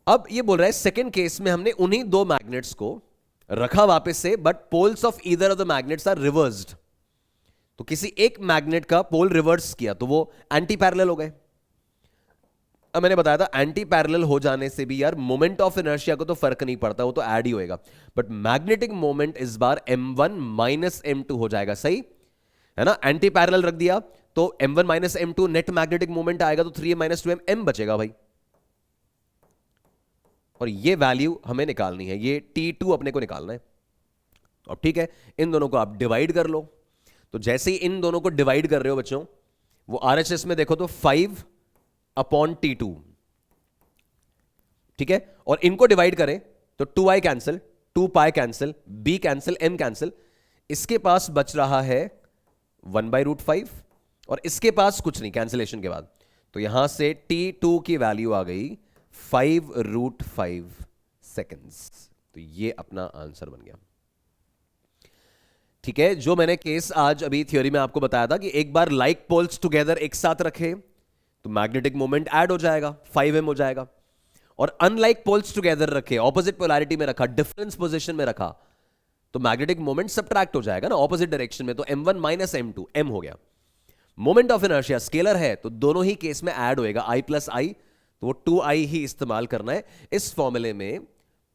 अब ये बोल रहा है सेकंड केस में हमने उन्हीं दो मैग्नेट्स को रखा वापस से, but poles of either of the magnets are reversed. तो किसी एक मैग्नेट का पोल रिवर्स किया तो वो एंटी पैरेलल हो गए। अब मैंने बताया था एंटी पैरेलल हो जाने से भी यार मोमेंट ऑफ इनर्शिया को तो फर्क नहीं पड़ता, वो तो ऐड ही होएगा, बट मैग्नेटिक मोमेंट इस बार m1 माइनस m2 हो जाएगा। सही है ना, एंटी पैरेलल रख दिया तो m1 minus m2 net magnetic moment आएगा, तो 3m माइनस 2m m बचेगा भाई। और ये वैल्यू हमें निकालनी है, ये T2 अपने को निकालना है। और ठीक है, इन दोनों को आप डिवाइड कर लो। तो जैसे ही इन दोनों को डिवाइड कर रहे हो बच्चों, वो RHS में देखो तो 5 अपॉन T2, ठीक है। और इनको डिवाइड करें तो 2i cancel, 2 pi cancel, b cancel, m cancel. इसके पास बच रहा है 1/√5 और इसके पास कुछ नहीं कैंसिलेशन के बाद। तो यहां से T2 की वैल्यू आ गई 5√5 सेकेंड्स। तो ये अपना आंसर बन गया। ठीक है, जो मैंने केस आज अभी थ्योरी में आपको बताया था कि एक बार लाइक पोल्स टुगेदर एक साथ रखे तो मैग्नेटिक मोमेंट ऐड हो जाएगा, 5m हो जाएगा। और अनलाइक पोल्स टुगेदर रखे, ऑपोजिट पोलैरिटी में रखा, डिफरेंस पोजीशन में रखा, तो मैग्नेटिक मोमेंट सबट्रैक्ट हो जाएगा ना ऑपोजिट डायरेक्शन में, तो m1 माइनस m2 m हो गया। मोमेंट ऑफ इनर्शिया स्केलर है तो दोनों ही केस में ऐड होएगा, i प्लस आई, तो वो 2i ही इस्तेमाल करना है। इस फॉर्मूले में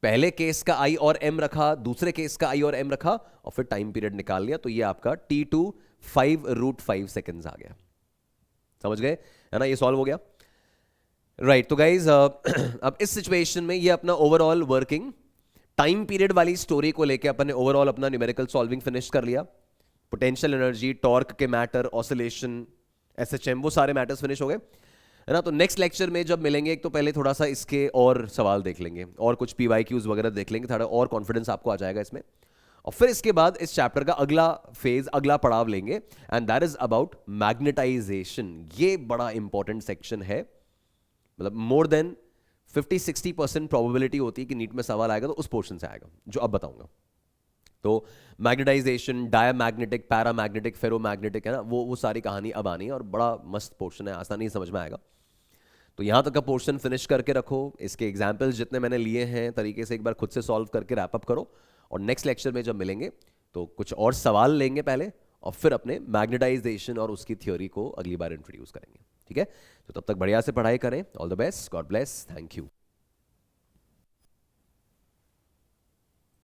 पहले केस का i और m रखा, दूसरे केस का i और m रखा, और फिर टाइम पीरियड निकाल लिया, तो ये आपका T2 5√5 सेकेंड्स आ गया। समझ गए है ना, ये सॉल्व हो गया। राइट तो गाइज अब इस सिचुएशन में ये अपना ओवरऑल वर्किंग टाइम पीरियड वाली स्टोरी को लेके अपन ने ओवरऑल अपना न्यूमेरिकल सॉल्विंग फिनिश कर लिया। पोटेंशियल एनर्जी, टॉर्क के मैटर, ऑसिलेशन, SHM, वो सारे मैटर्स फिनिश हो गए है ना। तो नेक्स्ट लेक्चर में जब मिलेंगे, एक तो पहले थोड़ा सा इसके और सवाल देख लेंगे और कुछ PYQs वगैरह देख लेंगे, थोड़ा और कॉन्फिडेंस आपको आ जाएगा इसमें। और फिर इसके बाद इस चैप्टर का अगला फेज, अगला पड़ाव लेंगे, and that is about magnetization. ये बड़ा इंपॉर्टेंट सेक्शन है, मतलब मोर देन 50-60% प्रोबेबिलिटी होती है कि नीट में सवाल आएगा तो उस पोर्शन से आएगा जो अब बताऊंगा। तो मैग्नेटाइजेशन, डायमैग्नेटिक, पैरामैग्नेटिक, फेरोमैग्नेटिक, है ना, वो सारी कहानी अब आनी है और बड़ा मस्त पोर्शन है, आसानी से समझ में आएगा। तो यहां तक का पोर्शन फिनिश करके रखो, इसके एग्जाम्पल्स जितने मैंने लिए हैं तरीके से एक बार खुद से सॉल्व करके रैप अप करो, और नेक्स्ट लेक्चर में जब मिलेंगे तो कुछ और सवाल लेंगे पहले, और फिर अपने मैग्नेटाइजेशन और उसकी थ्योरी को अगली बार इंट्रोड्यूस करेंगे। ठीक है, तो तब तक बढ़िया से पढ़ाई करें। All the best, God bless, thank you.